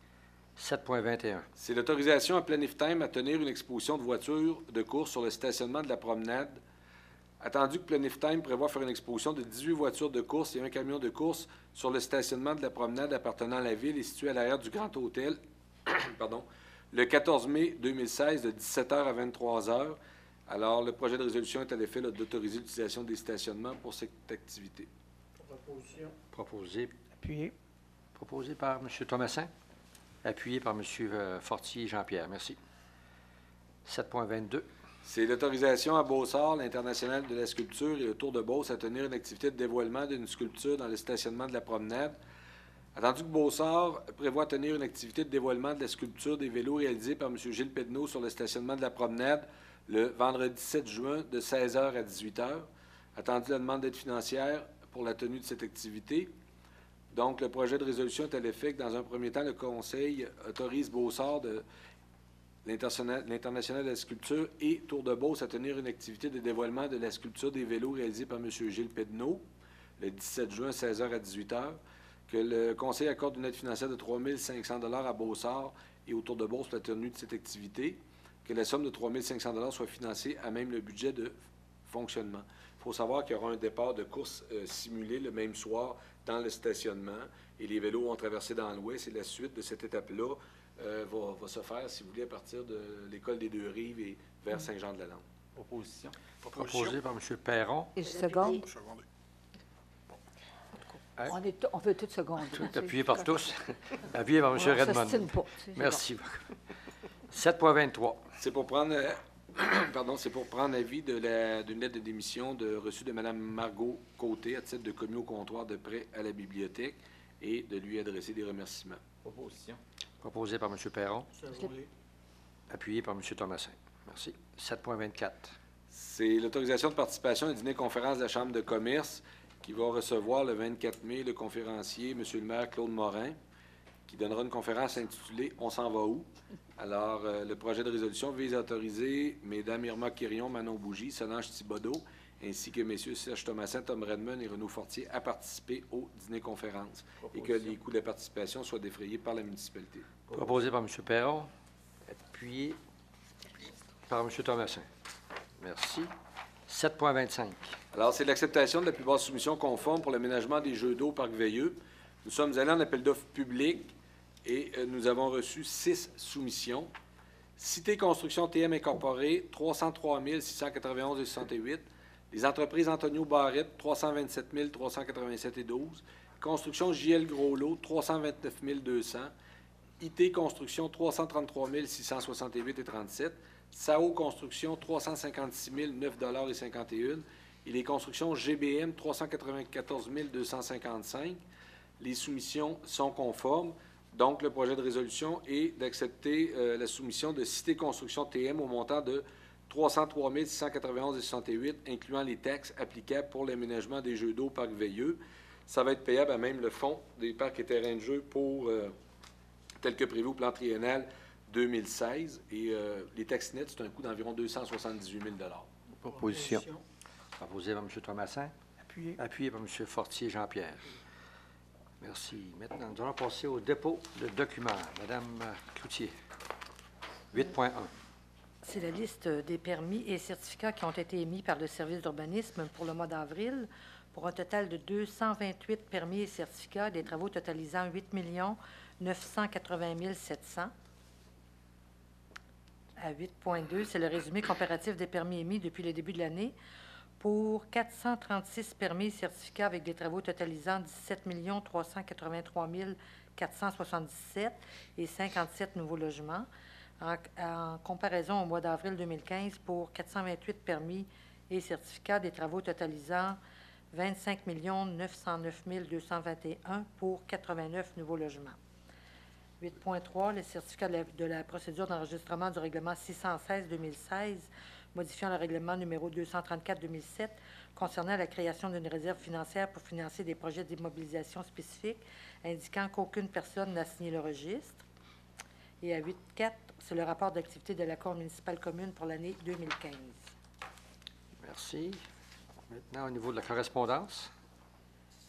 7.21. C'est l'autorisation à Planif-Time à tenir une exposition de voitures de course sur le stationnement de la promenade. Attendu que Planif-Time prévoit faire une exposition de 18 voitures de course et un camion de course sur le stationnement de la promenade appartenant à la ville et situé à l'arrière du Grand Hôtel, le 14 mai 2016, de 17h à 23h. Alors, le projet de résolution est à l'effet d'autoriser l'utilisation des stationnements pour cette activité. Proposition. Proposé par M. Thomassin. Appuyé par M. Fortier Jean-Pierre. Merci. 7.22. C'est l'autorisation à Beaussart, l'International de la sculpture et le Tour de Beauce à tenir une activité de dévoilement d'une sculpture dans le stationnement de la promenade. Attendu que Beaussart prévoit tenir une activité de dévoilement de la sculpture des vélos réalisée par M. Gilles Pedneau sur le stationnement de la promenade le vendredi 7 juin de 16h à 18h. Attendu la demande d'aide financière pour la tenue de cette activité. Donc, le projet de résolution est à l'effet que, dans un premier temps, le Conseil autorise Beaussart de l'International de la sculpture et Tour de Beauce à tenir une activité de dévoilement de la sculpture des vélos réalisée par M. Gilles Pedneau le 17 juin, 16h à 18h, que le Conseil accorde une aide financière de 3 500 $ à Beaussart et au Tour de Beauce pour la tenue de cette activité, que la somme de 3 500 $ soit financée à même le budget de fonctionnement. Il faut savoir qu'il y aura un départ de course simulé le même soir dans le stationnement et les vélos vont traverser dans l'ouest et la suite de cette étape-là va se faire, si vous voulez, à partir de l'école des Deux-Rives et vers Saint-Jean-de-la-Lande. Proposition. Proposé par M. Perron. Et je seconde. Secondé. On veut tout seconder. Tout appuyé par tous. Appuyé par M. On s'ostine Redmond. pas, tu sais, c'est Merci beaucoup. 7.23. C'est pour prendre, c'est pour prendre avis d'une lettre de démission reçue de Mme Margot Côté à titre de commis au comptoir de prêt à la bibliothèque et de lui adresser des remerciements. Proposition. Proposé par M. Perron. Secondé. Appuyé par M. Thomassin. Merci. 7.24. C'est l'autorisation de participation à un dîner-conférence de la Chambre de commerce qui va recevoir le 24 mai le conférencier, M. le maire Claude Morin, qui donnera une conférence intitulée « On s'en va où ?» Alors, le projet de résolution vise à autoriser Mesdames Irma Quirion, Manon Bougie, Solange Thibodeau, ainsi que Messieurs Serge Thomassin, Tom Redmond et Renaud Fortier à participer au dîner-conférence et que les coûts de la participation soient défrayés par la municipalité. Proposé par M. Perron. Appuyé par M. Thomassin. Merci. 7.25. Alors, c'est l'acceptation de la plus basse soumission conforme pour l'aménagement des jeux d'eau au Parc Veilleux. Nous sommes allés en appel d'offres public et nous avons reçu 6 soumissions. Cité Construction TM Incorporée, 303 691,68. Les entreprises Antonio Barrette, 327 387,12. Construction JL Groslot, 329 200. IT Construction, 333 668,37. SAO Construction, 356 9,51 et les constructions GBM, 394 255. Les soumissions sont conformes. Donc, le projet de résolution est d'accepter la soumission de Cité Construction TM au montant de 303 691,68, incluant les taxes applicables pour l'aménagement des jeux d'eau au Parc Veilleux. Ça va être payable à même le fonds des parcs et terrains de jeu pour, tel que prévu au plan triennal 2016. Et les taxes nettes, c'est un coût d'environ 278 000 Proposition. Proposé par M. Thomassin. Appuyé. Appuyé par M. Fortier Jean-Pierre. Merci. Maintenant, nous allons passer au dépôt de documents. Madame Cloutier. 8.1. C'est la liste des permis et certificats qui ont été émis par le service d'urbanisme pour le mois d'avril, pour un total de 228 permis et certificats, des travaux totalisant 8 980 700. À 8.2, c'est le résumé comparatif des permis émis depuis le début de l'année pour 436 permis et certificats avec des travaux totalisant 17 383 477 et 57 nouveaux logements. En comparaison au mois d'avril 2015 pour 428 permis et certificats des travaux totalisant 25 909 221 pour 89 nouveaux logements. 8.3, le certificat de la procédure d'enregistrement du règlement 616-2016, modifiant le règlement numéro 234-2007, concernant la création d'une réserve financière pour financer des projets d'immobilisation spécifiques, indiquant qu'aucune personne n'a signé le registre. Et à 8.4, c'est le rapport d'activité de la Cour municipale commune pour l'année 2015. Merci. Maintenant, au niveau de la correspondance.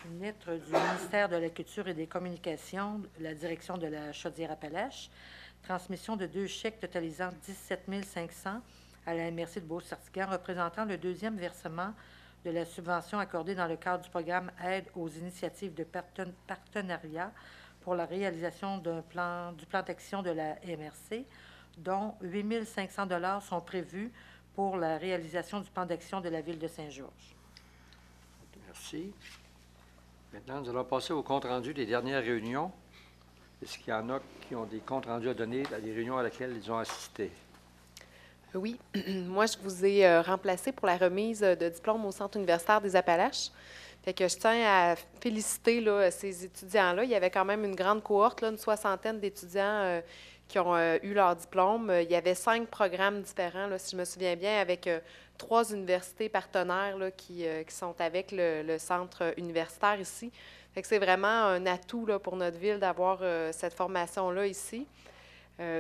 Une lettre du ministère de la Culture et des Communications, la direction de la Chaudière-Appalaches, transmission de 2 chèques totalisant 17 500 à la MRC de Beauce-Sartiguan, représentant le 2e versement de la subvention accordée dans le cadre du programme Aide aux initiatives de partenariat pour la réalisation du plan d'action de la MRC, dont 8 500 $ sont prévus pour la réalisation du plan d'action de la Ville de Saint-Georges. Merci. Maintenant, nous allons passer au compte rendu des dernières réunions. Est-ce qu'il y en a qui ont des comptes rendus à donner à des réunions à laquelle ils ont assisté? Oui. Moi, je vous ai remplacé pour la remise de diplôme au Centre universitaire des Appalaches. Fait que je tiens à féliciter là, ces étudiants-là. Il y avait quand même une grande cohorte, là, une 60aine d'étudiants qui ont eu leur diplôme. Il y avait 5 programmes différents, là, si je me souviens bien, avec 3 universités partenaires là, qui sont avec le centre universitaire ici. Fait que c'est vraiment un atout là, pour notre ville d'avoir cette formation-là ici.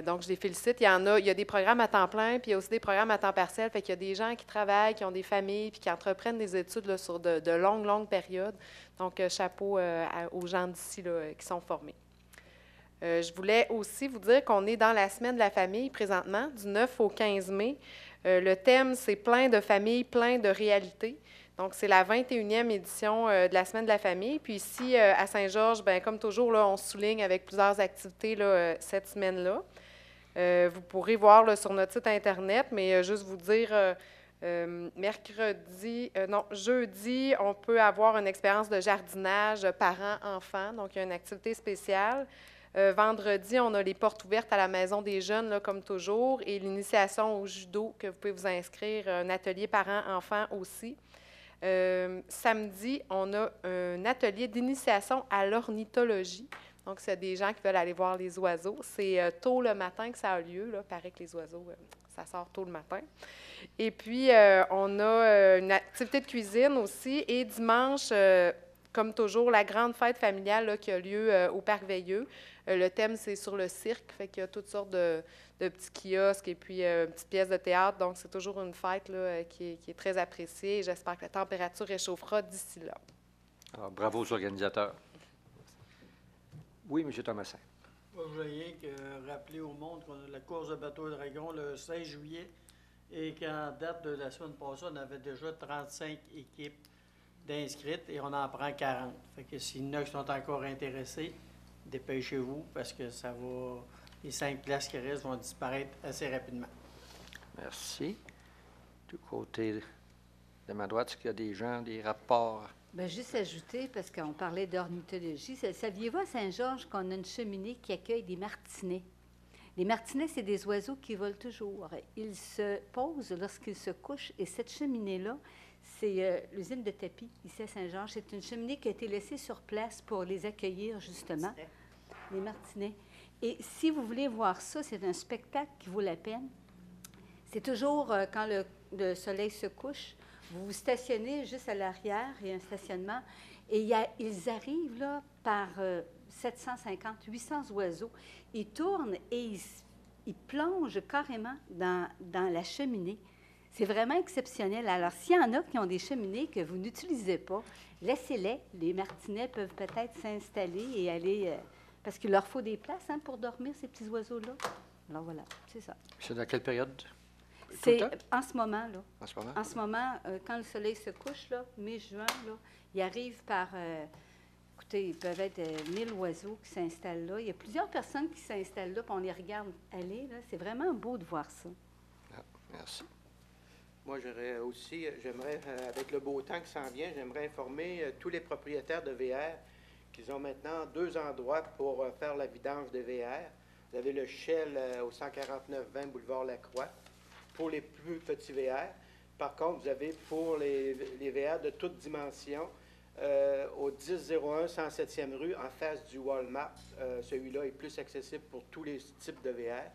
Donc, je les félicite. Il y a des programmes à temps plein, puis il y a aussi des programmes à temps partiel. Fait qu'il y a des gens qui travaillent, qui ont des familles, puis qui entreprennent des études là, sur de longues périodes. Donc, chapeau aux gens d'ici là, qui sont formés. Je voulais aussi vous dire qu'on est dans la semaine de la famille présentement, du 9 au 15 mai. Le thème, c'est plein de familles, plein de réalités. Donc, c'est la 21e édition de la semaine de la famille. Puis ici, à Saint-Georges, bien, comme toujours, là, on souligne avec plusieurs activités là, cette semaine-là. Vous pourrez voir là, sur notre site Internet, mais juste vous dire, jeudi, on peut avoir une expérience de jardinage parents-enfants. Donc, il y a une activité spéciale. Vendredi, on a les portes ouvertes à la Maison des jeunes, là, comme toujours, et l'initiation au judo, que vous pouvez vous inscrire, un atelier parents-enfants aussi. Samedi, on a un atelier d'initiation à l'ornithologie. Donc, c'est des gens qui veulent aller voir les oiseaux. C'est tôt le matin que ça a lieu. Là. Il paraît que les oiseaux, ça sort tôt le matin. Et puis, on a une activité de cuisine aussi. Et dimanche, comme toujours, la grande fête familiale là, qui a lieu au Parc Veilleux. Le thème, c'est sur le cirque. Fait qu'il y a toutes sortes de petits kiosques et puis petites pièces de théâtre. Donc, c'est toujours une fête là, qui est très appréciée. J'espère que la température réchauffera d'ici là. Alors, bravo aux organisateurs. Oui, M. Thomasin. Moi, je voulais rien que rappeler au monde qu'on a la course de bateau et dragon le 16 juillet et qu'en date de la semaine passée, on avait déjà 35 équipes d'inscrites et on en prend 40. Fait que s'il y en a qui sont encore intéressés, dépêchez-vous parce que ça va. Les 5 places qui restent vont disparaître assez rapidement. Merci. Du côté de ma droite, est-ce qu'il y a des gens, des rapports? Bien, juste ajouter, parce qu'on parlait d'ornithologie, saviez-vous à Saint-Georges qu'on a une cheminée qui accueille des martinets? Les martinets, c'est des oiseaux qui volent toujours. Ils se posent lorsqu'ils se couchent, et cette cheminée-là, c'est l'usine de tapis, ici à Saint-Georges. C'est une cheminée qui a été laissée sur place pour les accueillir, justement, les martinets. Et si vous voulez voir ça, c'est un spectacle qui vaut la peine. C'est toujours quand le soleil se couche, vous vous stationnez juste à l'arrière, il y a un stationnement, et ils arrivent là par 750, 800 oiseaux. Ils tournent et ils plongent carrément dans la cheminée. C'est vraiment exceptionnel. Alors, s'il y en a qui ont des cheminées que vous n'utilisez pas, laissez-les. Les martinets peuvent peut-être s'installer et aller... parce qu'il leur faut des places pour dormir, ces petits oiseaux-là. Alors voilà, c'est ça. C'est dans quelle période? C'est en ce moment, là. En ce moment? En ce moment, quand le soleil se couche, là, mai-juin, là, ils arrivent par... écoutez, ils peuvent être 1000 oiseaux qui s'installent là. Il y a plusieurs personnes qui s'installent là, puis on les regarde aller. Là. C'est vraiment beau de voir ça. Ah, merci. Moi, j'aimerais, avec le beau temps qui s'en vient, j'aimerais informer tous les propriétaires de VR qu'ils ont maintenant 2 endroits pour faire la vidange de VR. Vous avez le Shell au 149-20 boulevard Lacroix pour les plus petits VR. Par contre, vous avez pour les VR de toutes dimensions au 1001 107e rue, en face du Walmart. Celui-là est plus accessible pour tous les types de VR.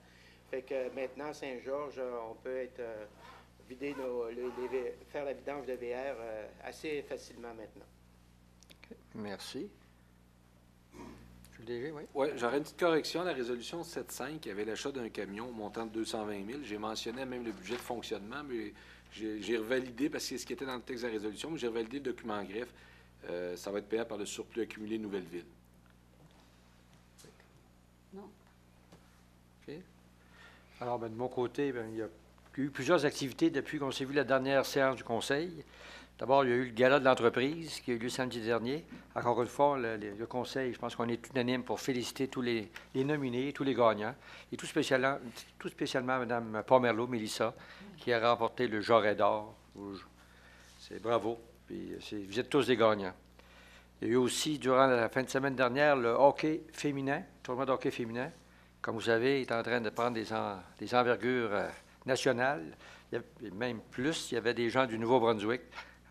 Fait que maintenant, à Saint-Georges, on peut être faire la vidange de VR assez facilement maintenant. OK. Merci. Monsieur le DG, oui? Oui, j'aurais une petite correction. La résolution 7.5, il y avait l'achat d'un camion au montant de 220 000. J'ai mentionné même le budget de fonctionnement, mais j'ai revalidé, parce que c'est ce qui était dans le texte de la résolution, mais j'ai revalidé le document en greffe. Ça va être payable par le surplus accumulé Nouvelle-Ville. Non. OK. Alors, de mon côté, il y a eu plusieurs activités depuis qu'on s'est vu la dernière séance du Conseil. D'abord, il y a eu le gala de l'entreprise qui a eu lieu samedi dernier. Encore une fois, le Conseil, je pense qu'on est unanime pour féliciter tous les nominés, tous les gagnants, et tout spécialement Mme Pomerleau, Mélissa, qui a remporté le Jarret d'or. C'est bravo. Puis vous êtes tous des gagnants. Il y a eu aussi, durant la fin de semaine dernière, le hockey féminin, le tournoi de hockey féminin. Comme vous savez, il est en train de prendre des envergures nationales. Il y avait même plus, il y avait des gens du Nouveau-Brunswick.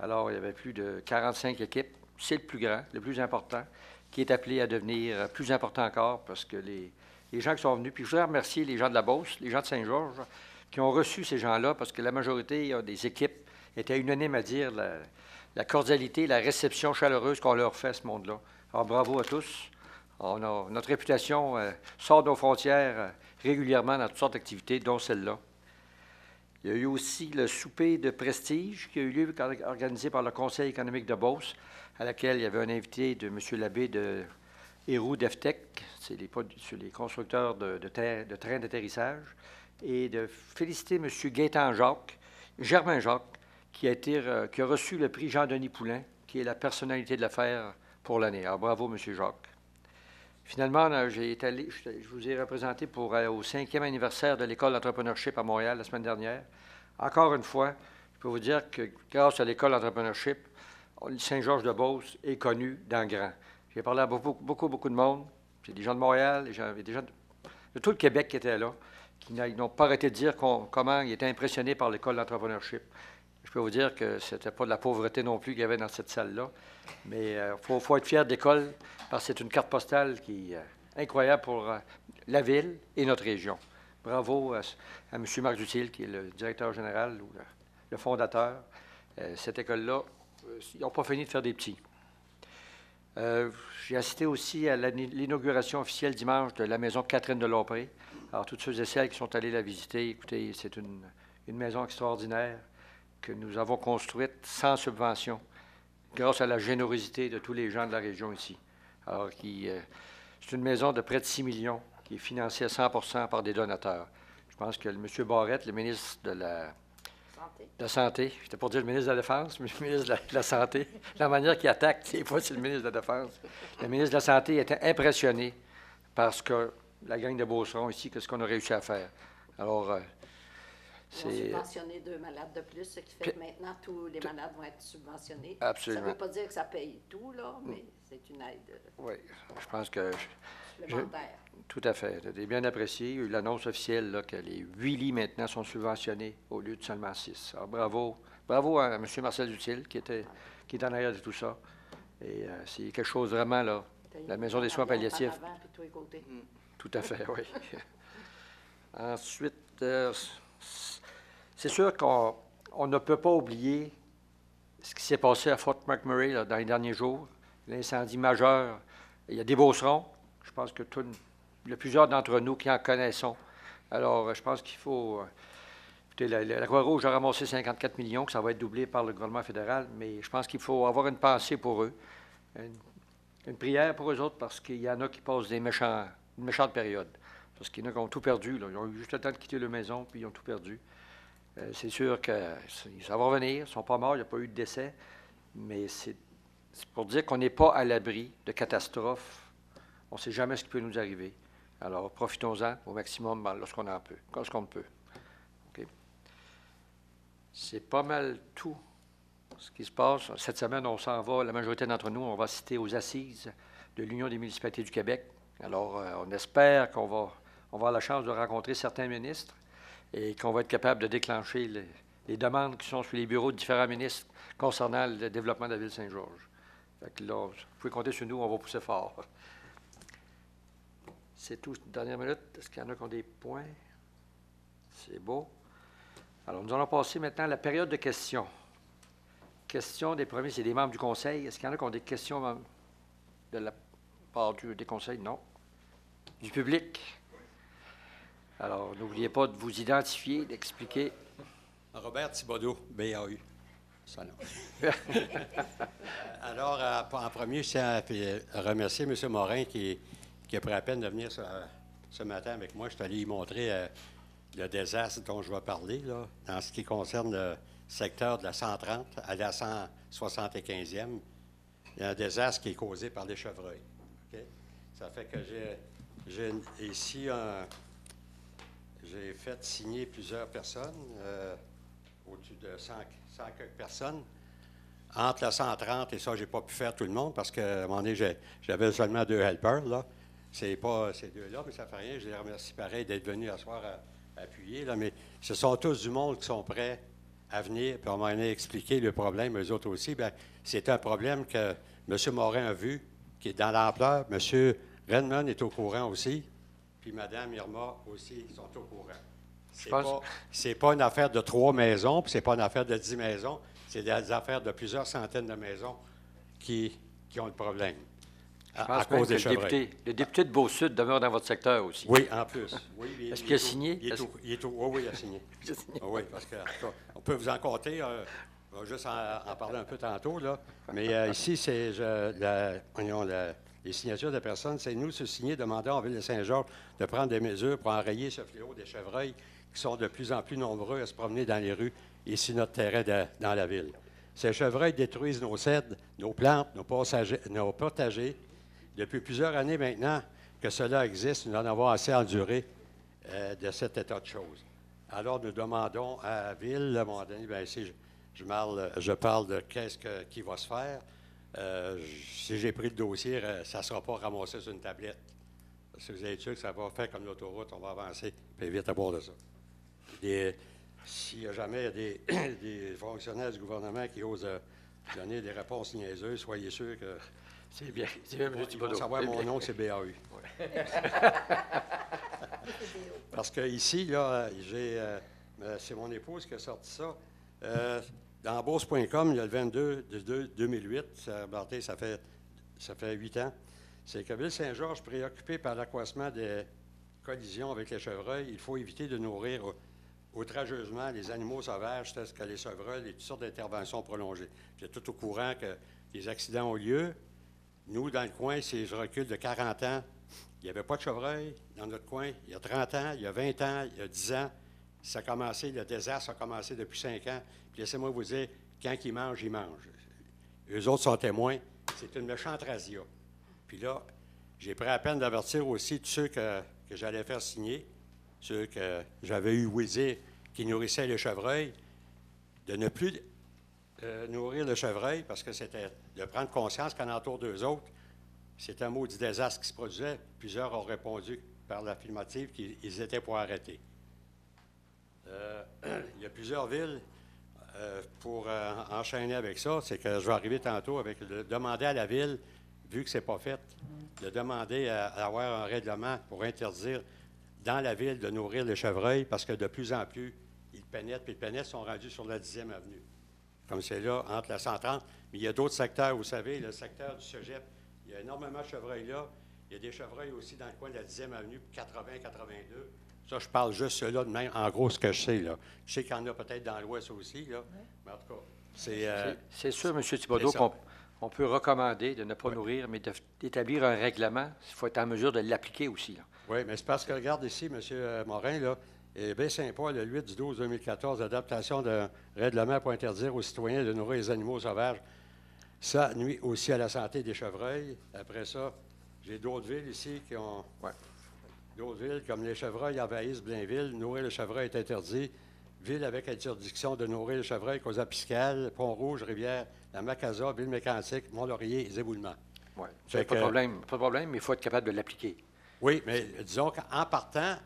Alors, il y avait plus de 45 équipes. C'est le plus grand, le plus important, qui est appelé à devenir plus important encore parce que les gens qui sont venus, puis je voudrais remercier les gens de la Beauce, les gens de Saint-Georges, qui ont reçu ces gens-là parce que la majorité des équipes étaient unanimes à dire la cordialité, la réception chaleureuse qu'on leur fait à ce monde-là. Alors, bravo à tous. Notre réputation sort de nos frontières régulièrement dans toutes sortes d'activités, dont celle-là. Il y a eu aussi le souper de prestige qui a eu lieu organisé par le Conseil économique de Beauce, à laquelle il y avait un invité de M. Labbé de Héroux d'Eftec, c'est les constructeurs de trains d'atterrissage, et de féliciter M. Germain Jacques, qui a reçu le prix Jean-Denis Poulain, qui est la personnalité de l'affaire pour l'année. Alors, bravo, M. Jacques. Finalement, je vous ai représenté au 5e anniversaire de l'École d'entrepreneurship à Montréal la semaine dernière. Encore une fois, je peux vous dire que grâce à l'École d'entrepreneurship, Saint-Georges-de-Beauce est connu dans grand. J'ai parlé à beaucoup de monde. J'ai des gens de Montréal, des gens de tout le Québec qui étaient là, qui n'ont pas arrêté de dire comment ils étaient impressionnés par l'École d'entrepreneurship. Je peux vous dire que ce n'était pas de la pauvreté non plus qu'il y avait dans cette salle-là. Mais il faut être fier de l'école parce que c'est une carte postale qui est incroyable pour la ville et notre région. Bravo à M. Marc Dutil, qui est le directeur général ou le fondateur. Cette école-là, ils n'ont pas fini de faire des petits. J'ai assisté aussi à l'inauguration officielle dimanche de la maison Catherine de Lompré. Alors, toutes ceux et celles qui sont allés la visiter, écoutez, c'est une maison extraordinaire que nous avons construite sans subvention, grâce à la générosité de tous les gens de la région ici. Alors, c'est une maison de près de 6 millions qui est financée à 100% par des donateurs. Je pense que M. Barrette, le ministre de la Santé, j'étais pour dire le ministre de la Défense, mais le ministre de la Santé, la manière qu'il attaque, des fois, c'est le ministre de la Défense. Le ministre de la Santé était impressionné par ce que la gang de Beauceron ici, ce qu'on a réussi à faire. Alors, ils ont subventionné 2 malades de plus, ce qui fait que maintenant, tous les malades vont être subventionnés. Absolument. Ça ne veut pas dire que ça paye tout, là, mais c'est une aide oui, je pense que... supplémentaire. Tout à fait. J'ai bien apprécié. Il y a eu l'annonce officielle là, que les 8 lits maintenant sont subventionnés au lieu de seulement 6. Alors, bravo à M. Marcel Dutil qui est en arrière de tout ça. Et c'est quelque chose vraiment, là, la Maison des soins palliatifs. Tout à fait, oui. Ensuite, c'est sûr qu'on ne peut pas oublier ce qui s'est passé à Fort McMurray là, dans les derniers jours. L'incendie majeur. Il y a des Beaucerons. Je pense que il y a plusieurs d'entre nous qui en connaissons. Alors, je pense qu'il faut... écoutez, la Croix-Rouge a ramassé 54 millions, que ça va être doublé par le gouvernement fédéral, mais je pense qu'il faut avoir une pensée pour eux, une prière pour eux autres, parce qu'il y en a qui passent une méchante période. Parce qu'il y en a qui ont tout perdu. Là. Ils ont eu juste le temps de quitter leur maison, puis ils ont tout perdu. C'est sûr que ça va revenir. Ils ne sont pas morts, il n'y a pas eu de décès. Mais c'est pour dire qu'on n'est pas à l'abri de catastrophes. On ne sait jamais ce qui peut nous arriver. Alors, profitons-en au maximum lorsqu'on peut. Okay. C'est pas mal tout ce qui se passe. Cette semaine, on s'en va, la majorité d'entre nous, on va assister aux assises de l'Union des municipalités du Québec. Alors, on espère qu'on va avoir la chance de rencontrer certains ministres et qu'on va être capable de déclencher les demandes qui sont sur les bureaux de différents ministres concernant le développement de la ville de Saint-Georges. Fait que là, vous pouvez compter sur nous, on va pousser fort. C'est tout, dernière minute. Est-ce qu'il y en a qui ont des points? C'est beau. Alors, nous allons passer maintenant à la période de questions. Questions des premiers, c'est des membres du conseil. Est-ce qu'il y en a qui ont des questions de la part des conseils? Non. Du public? Alors, n'oubliez pas de vous identifier, d'expliquer. Robert Thibodeau, BAU. Ça, non. Alors, en premier, je tiens à remercier M. Morin qui a pris la peine de venir ce matin avec moi. Je suis allé y montrer le désastre dont je vais parler, là, dans ce qui concerne le secteur de la 130 à la 175e. Il y a un désastre qui est causé par les chevreuils. Okay? Ça fait que j'ai ici j'ai fait signer plusieurs personnes, au-dessus de 100 quelques personnes, entre la 130 et ça, j'ai pas pu faire tout le monde parce qu'à un moment donné, j'avais seulement 2 helpers, là. C'est pas ces 2-là, mais ça fait rien. Je les remercie pareil d'être venus ce soir à appuyer, là. Mais ce sont tous du monde qui sont prêts à venir, puis on m'a expliqué le problème, eux autres aussi. Bien, c'est un problème que M. Morin a vu, qui est dans l'ampleur. M. Redmond est au courant aussi, puis Mme Irma aussi sont au courant. C'est pas une affaire de 3 maisons, puis c'est pas une affaire de 10 maisons. C'est des affaires de plusieurs centaines de maisons qui ont le problème. À cause des chevreuils. Le député de Beau-Sud demeure dans votre secteur aussi. Oui, en plus. Oui, est-ce qu'il a signé? Oui, il a signé. Oui, parce que on peut vous en compter. On va juste en parler un peu tantôt, là. Mais ici, c'est les signatures de personnes. C'est nous, ce signé, demandant en Ville de Saint-Georges de prendre des mesures pour enrayer ce fléau des chevreuils qui sont de plus en plus nombreux à se promener dans les rues et sur notre terrain dans la ville. Ces chevreuils détruisent nos cèdres, nos plantes, nos potagers. Depuis plusieurs années maintenant que cela existe, nous en avons assez enduré de cet état de choses. Alors, nous demandons à la Ville, à un moment donné, bien ici, je parle de qui va se faire. Si j'ai pris le dossier, ça ne sera pas ramassé sur une tablette. Parce que vous êtes sûr que ça va faire comme l'autoroute, on va avancer, puis vite à bord de ça. S'il y a jamais des fonctionnaires du gouvernement qui osent donner des réponses niaiseuses, soyez sûr que... C'est bien, M. Thibodeau. Ils vont savoir mon nom, c'est BAU. Ouais. Parce que ici, là, c'est mon épouse qui a sorti ça. Dans Bourse.com, il y a le 22/2008, ça fait 8 ans. C'est que Ville-Saint-Georges, préoccupé par l'accroissement des collisions avec les chevreuils, il faut éviter de nourrir outrageusement les animaux sauvages, tels que les chevreuils et toutes sortes d'interventions prolongées. Vous êtes tout au courant que les accidents ont lieu. Nous, dans le coin, si je recule de 40 ans, il n'y avait pas de chevreuil dans notre coin. Il y a 30 ans, il y a 20 ans, il y a 10 ans, le désastre a commencé depuis 5 ans. Puis laissez-moi vous dire, quand ils mangent, ils mangent. Eux autres sont témoins. C'est une méchante razzia. Puis là, j'ai pris la peine d'avertir aussi tous ceux que j'allais faire signer, ceux que j'avais eu dire qui nourrissaient les chevreuils, de ne plus nourrir le chevreuil, parce que c'était de prendre conscience qu'en entour d'eux autres, c'est un maudit désastre qui se produisait. Plusieurs ont répondu par l'affirmative qu'ils étaient pour arrêter. Il y a plusieurs villes, pour enchaîner avec ça, c'est que je vais arriver tantôt avec demander à la ville, vu que ce n'est pas fait, de demander à avoir un règlement pour interdire dans la ville de nourrir les chevreuils, parce que de plus en plus, ils pénètrent, puis les pénètrent sont rendus sur la 10e avenue. Comme c'est là, entre la 130. Mais il y a d'autres secteurs, vous savez, le secteur du Cégep, il y a énormément de chevreuils là. Il y a des chevreuils aussi dans le coin de la 10e avenue, 80-82. Ça, je parle juste ceux-là de même, en gros, ce que je sais, là. Je sais qu'il y en a peut-être dans l'Ouest aussi, là. Mais en tout cas, c'est sûr, M. Thibodeau, qu'on peut recommander de ne pas nourrir, mais d'établir un règlement. Il faut être en mesure de l'appliquer aussi, là. Oui, mais c'est parce que, regarde ici, M. Morin, là, et Baie-Saint-Paul, le 8/12/2014, adaptation d'un règlement pour interdire aux citoyens de nourrir les animaux sauvages. Ça nuit aussi à la santé des chevreuils. Après ça, j'ai d'autres villes ici qui ont... Ouais. D'autres villes, comme les chevreuils envahissent Blainville, nourrir le chevreuil est interdit. Ville avec interdiction de nourrir le chevreuil, Causa-Piscale, Pont-Rouge, Rivière, la Macasa, Ville-Mécantic, Mont-Laurier, Zéboulement. Oui, pas de problème, mais il faut être capable de l'appliquer. Oui, mais disons qu'en partant,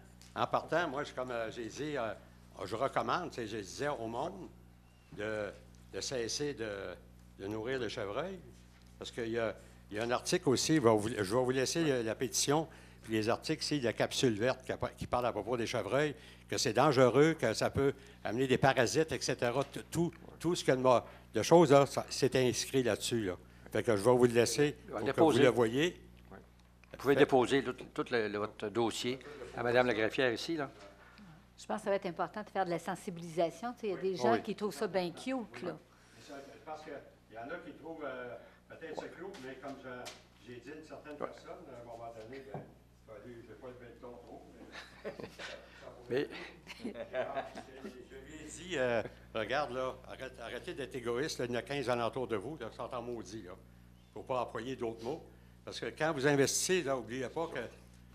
moi, comme j'ai dit, je recommande, je disais au monde de cesser de nourrir le chevreuil. Parce qu'il y a un article aussi, je vais vous laisser la pétition, puis les articles ici de la capsule verte qui parle à propos des chevreuils, que c'est dangereux, que ça peut amener des parasites, etc. Tout ce qu'il y a de choses, là, c'est inscrit là-dessus. Là. Fait que je vais vous le laisser pour que vous le voyez. Oui. Vous pouvez déposer tout votre dossier à Mme la greffière ici, là. Je pense que ça va être important de faire de la sensibilisation. Tu sais, il y a des gens qui trouvent ça bien cute, là. Je pense qu'il y en a qui trouvent peut-être ça cute, mais comme j'ai dit à certaines personnes, à un moment donné, je ne vais pas lever le ton trop, mais... Je lui ai dit, regarde, là, arrêtez d'être égoïste, là, il y en a 15 alentour de vous, là, qui sont en maudit, là. Il ne faut pas employer d'autres mots. Parce que quand vous investissez, là, n'oubliez pas que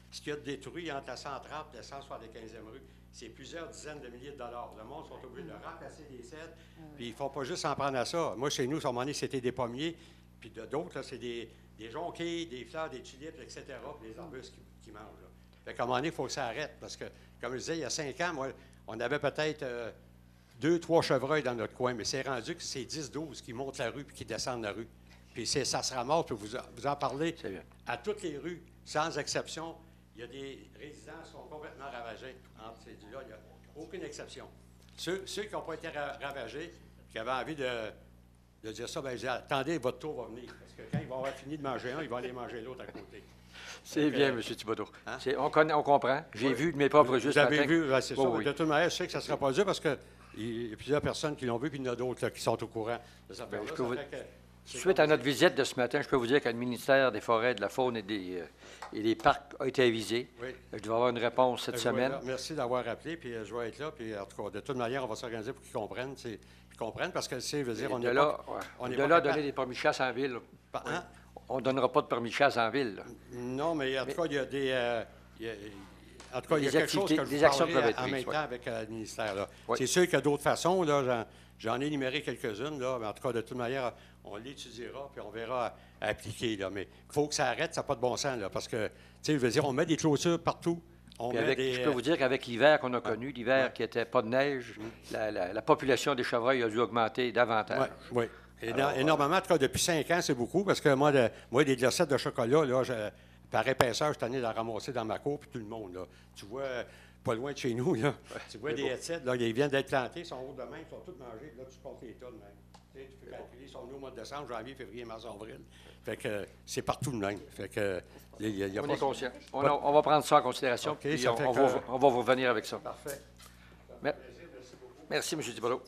ce qu'il y a de détruit entre la 130 et la 175e rue, c'est plusieurs dizaines de milliers de dollars. Le monde sont obligés de remplacer des cèdres, puis ils ne font pas juste s'en prendre à ça. Moi, chez nous, à un moment donné, c'était des pommiers, puis d'autres, là, c'est des jonquilles, des fleurs, des tulipes, etc., puis des arbustes qui mangent. Là. Fait qu'à un moment donné, il faut que ça arrête, parce que, comme je disais, il y a 5 ans, moi, on avait peut-être 2-3 chevreuils dans notre coin, mais c'est rendu que c'est 10-12 qui montent la rue puis qui descendent la rue. Puis ça se ramasse, puis vous en parlez à toutes les rues, sans exception. Il y a des résidences qui sont complètement ravagées entre ces deux-là. Il n'y a aucune exception. Ceux qui n'ont pas été ravagés, qui avaient envie de dire ça, bien, attendez, votre tour va venir. Parce que quand ils vont avoir fini de manger un, ils vont aller manger l'autre à côté. C'est bien, M. Thibodeau. Hein? On comprend. J'ai vu de mes propres yeux ce matin. Vous avez vu, c'est ça. Oui. De toute manière, je sais que ça ne sera pas dur parce qu'il y a plusieurs personnes qui l'ont vu, puis il y en a d'autres qui sont au courant de ça. Suite à notre visite de ce matin, je peux vous dire que le ministère des Forêts, de la Faune et des Parcs a été avisé. Oui. Je dois avoir une réponse cette semaine. Merci d'avoir appelé, puis je vais être là. Puis en tout cas, de toute manière, on va s'organiser pour qu'ils comprennent. Parce que, je veux dire, on est là. De donner des permis de chasse en ville. On ne donnera pas de permis de chasse en ville. Là. Non, mais en tout cas, il y a des... en tout cas, il y a quelque chose que je vous parlerai en même temps avec le ministère. Oui. C'est sûr qu'il y a d'autres façons. Là, j'en ai énuméré quelques-unes. Là, mais en tout cas, de toute manière, on l'étudiera puis on verra à appliquer. Là. Mais il faut que ça arrête, ça n'a pas de bon sens. Là, parce que, tu sais, je veux dire, on met des clôtures partout. Je peux vous dire qu'avec l'hiver qu'on a connu, l'hiver qui n'était pas de neige, la population des chevreuils a dû augmenter davantage. Oui. Énormément, en tout cas, depuis 5 ans, c'est beaucoup, parce que moi, des glacettes de chocolat, là, par épaisseur, je suis tanné d'en ramasser dans ma cour, puis tout le monde, là. Tu vois, pas loin de chez nous, là, tu vois des headsettes, là, ils viennent d'être plantés, ils sont hauts de main, ils sont tous mangés, là, tu comptes les tonnes, même. Tu peux calculer, ils sont venus au mois de décembre, janvier, février, mars, avril. Fait que c'est partout de même. Fait que, on est conscient. On va prendre ça en considération, okay, puis on va vous revenir avec ça. Parfait. Merci, M. Thibodeau.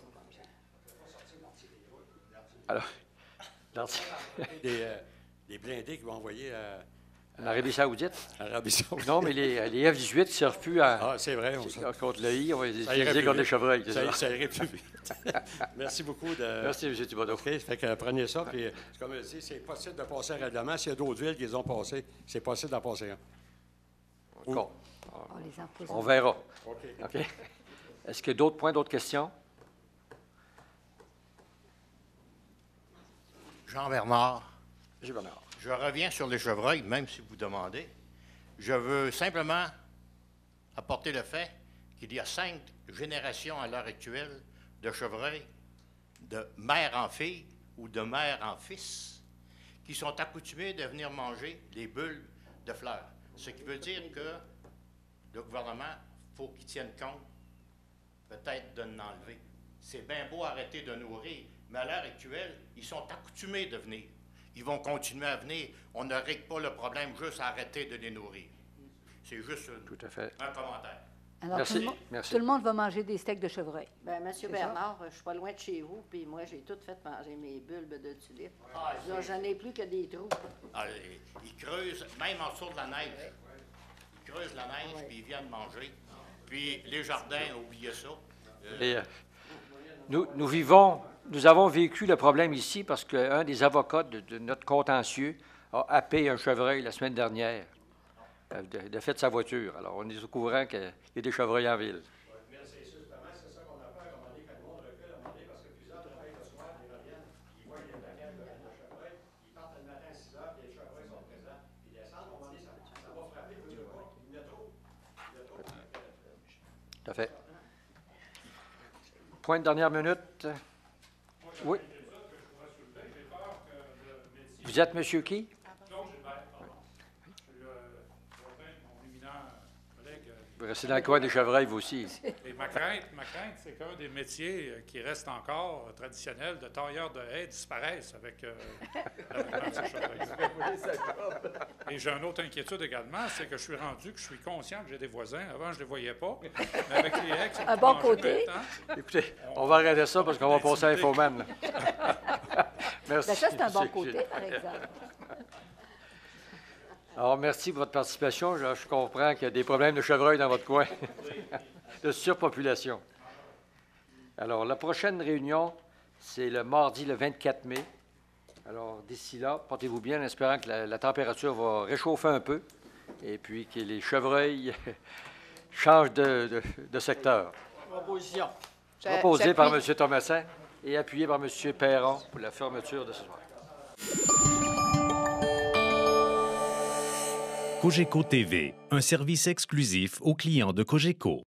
Alors, des blindés qui vont envoyer à l'Arabie Saoudite. Arabie Saoudite. Non, mais les F-18 ne servent plus c'est vrai. Contre le I, on va les utiliser contre les chevreuils. Ça irait plus vite. Merci beaucoup. Merci, M. Thibodeau. OK, fait que prenez ça. Puis, comme je dis, c'est possible de passer un règlement. S'il y a d'autres villes qui les ont passés, c'est possible d'en passer un. On verra. OK. Est-ce qu'il y a d'autres points, d'autres questions? Jean Bernard. M. Bernard. Je reviens sur les chevreuils, même si vous demandez. Je veux simplement apporter le fait qu'il y a 5 générations à l'heure actuelle de chevreuils, de mère en fille ou de mère en fils, qui sont accoutumés de venir manger les bulbes de fleurs. Ce qui veut dire que le gouvernement, il faut qu'il tienne compte peut-être de l'enlever. C'est bien beau arrêter de nourrir, mais à l'heure actuelle, ils sont accoutumés de venir. Ils vont continuer à venir. On ne règle pas le problème juste à arrêter de les nourrir. C'est juste un commentaire. Alors, tout le monde va manger des steaks de chevreuil. Bien, M. Bernard, je suis pas loin de chez vous, puis moi, j'ai tout fait manger mes bulbes de tulipes. Là, j'en ai plus que des trous. Ils creusent, même en dessous de la neige. Ils creusent la neige, puis ils viennent manger. Puis les jardins, oubliez ça. Nous avons vécu le problème ici parce qu'un des avocats de notre contentieux a happé un chevreuil la semaine dernière, de fait de sa voiture. Alors, on est au courant qu'il y a des chevreuils en ville. Mais c'est justement, c'est ça qu'on a peur, à un moment donné, quand le monde recule, à un moment donné, parce que plusieurs travaillent le soir, ils reviennent, ils voient qu'il y a un paquet de chevreuils, ils partent le matin à 6 heures, puis les chevreuils sont présents, ils descendent, à un moment donné, ça va frapper, il y en a trop. Tout à fait. Point de dernière minute. Oui. Vous êtes monsieur qui? Claude Gilbert, pardon. Je suis le voisin de mon éminent collègue. Vous restez dans le coin des chevreuils, vous aussi. Et ma crainte, c'est qu'un des métiers qui restent encore traditionnels de tailleur de haies disparaissent avec l'avènement de ces chevreuils. Et j'ai une autre inquiétude également, c'est que je suis rendu que je suis conscient que j'ai des voisins. Avant, je ne les voyais pas. Mais avec les haies qui sont Un bon mangées côté. maintenant, Écoutez, on va arrêter ça parce qu'on va passer à Infoman. là. Merci. Ben ça, c'est un bon monsieur côté, Gilles. par exemple. Alors, merci pour votre participation. Je comprends qu'il y a des problèmes de chevreuil dans votre coin, de surpopulation. Alors, la prochaine réunion, c'est le mardi, le 24 mai. Alors, d'ici là, portez-vous bien en espérant que la température va réchauffer un peu et puis que les chevreuils changent de secteur. Proposition. Proposé par J'appuie. M. Thomasin et appuyé par M. Perron pour la fermeture de ce soir. Cogeco TV, un service exclusif aux clients de Cogeco.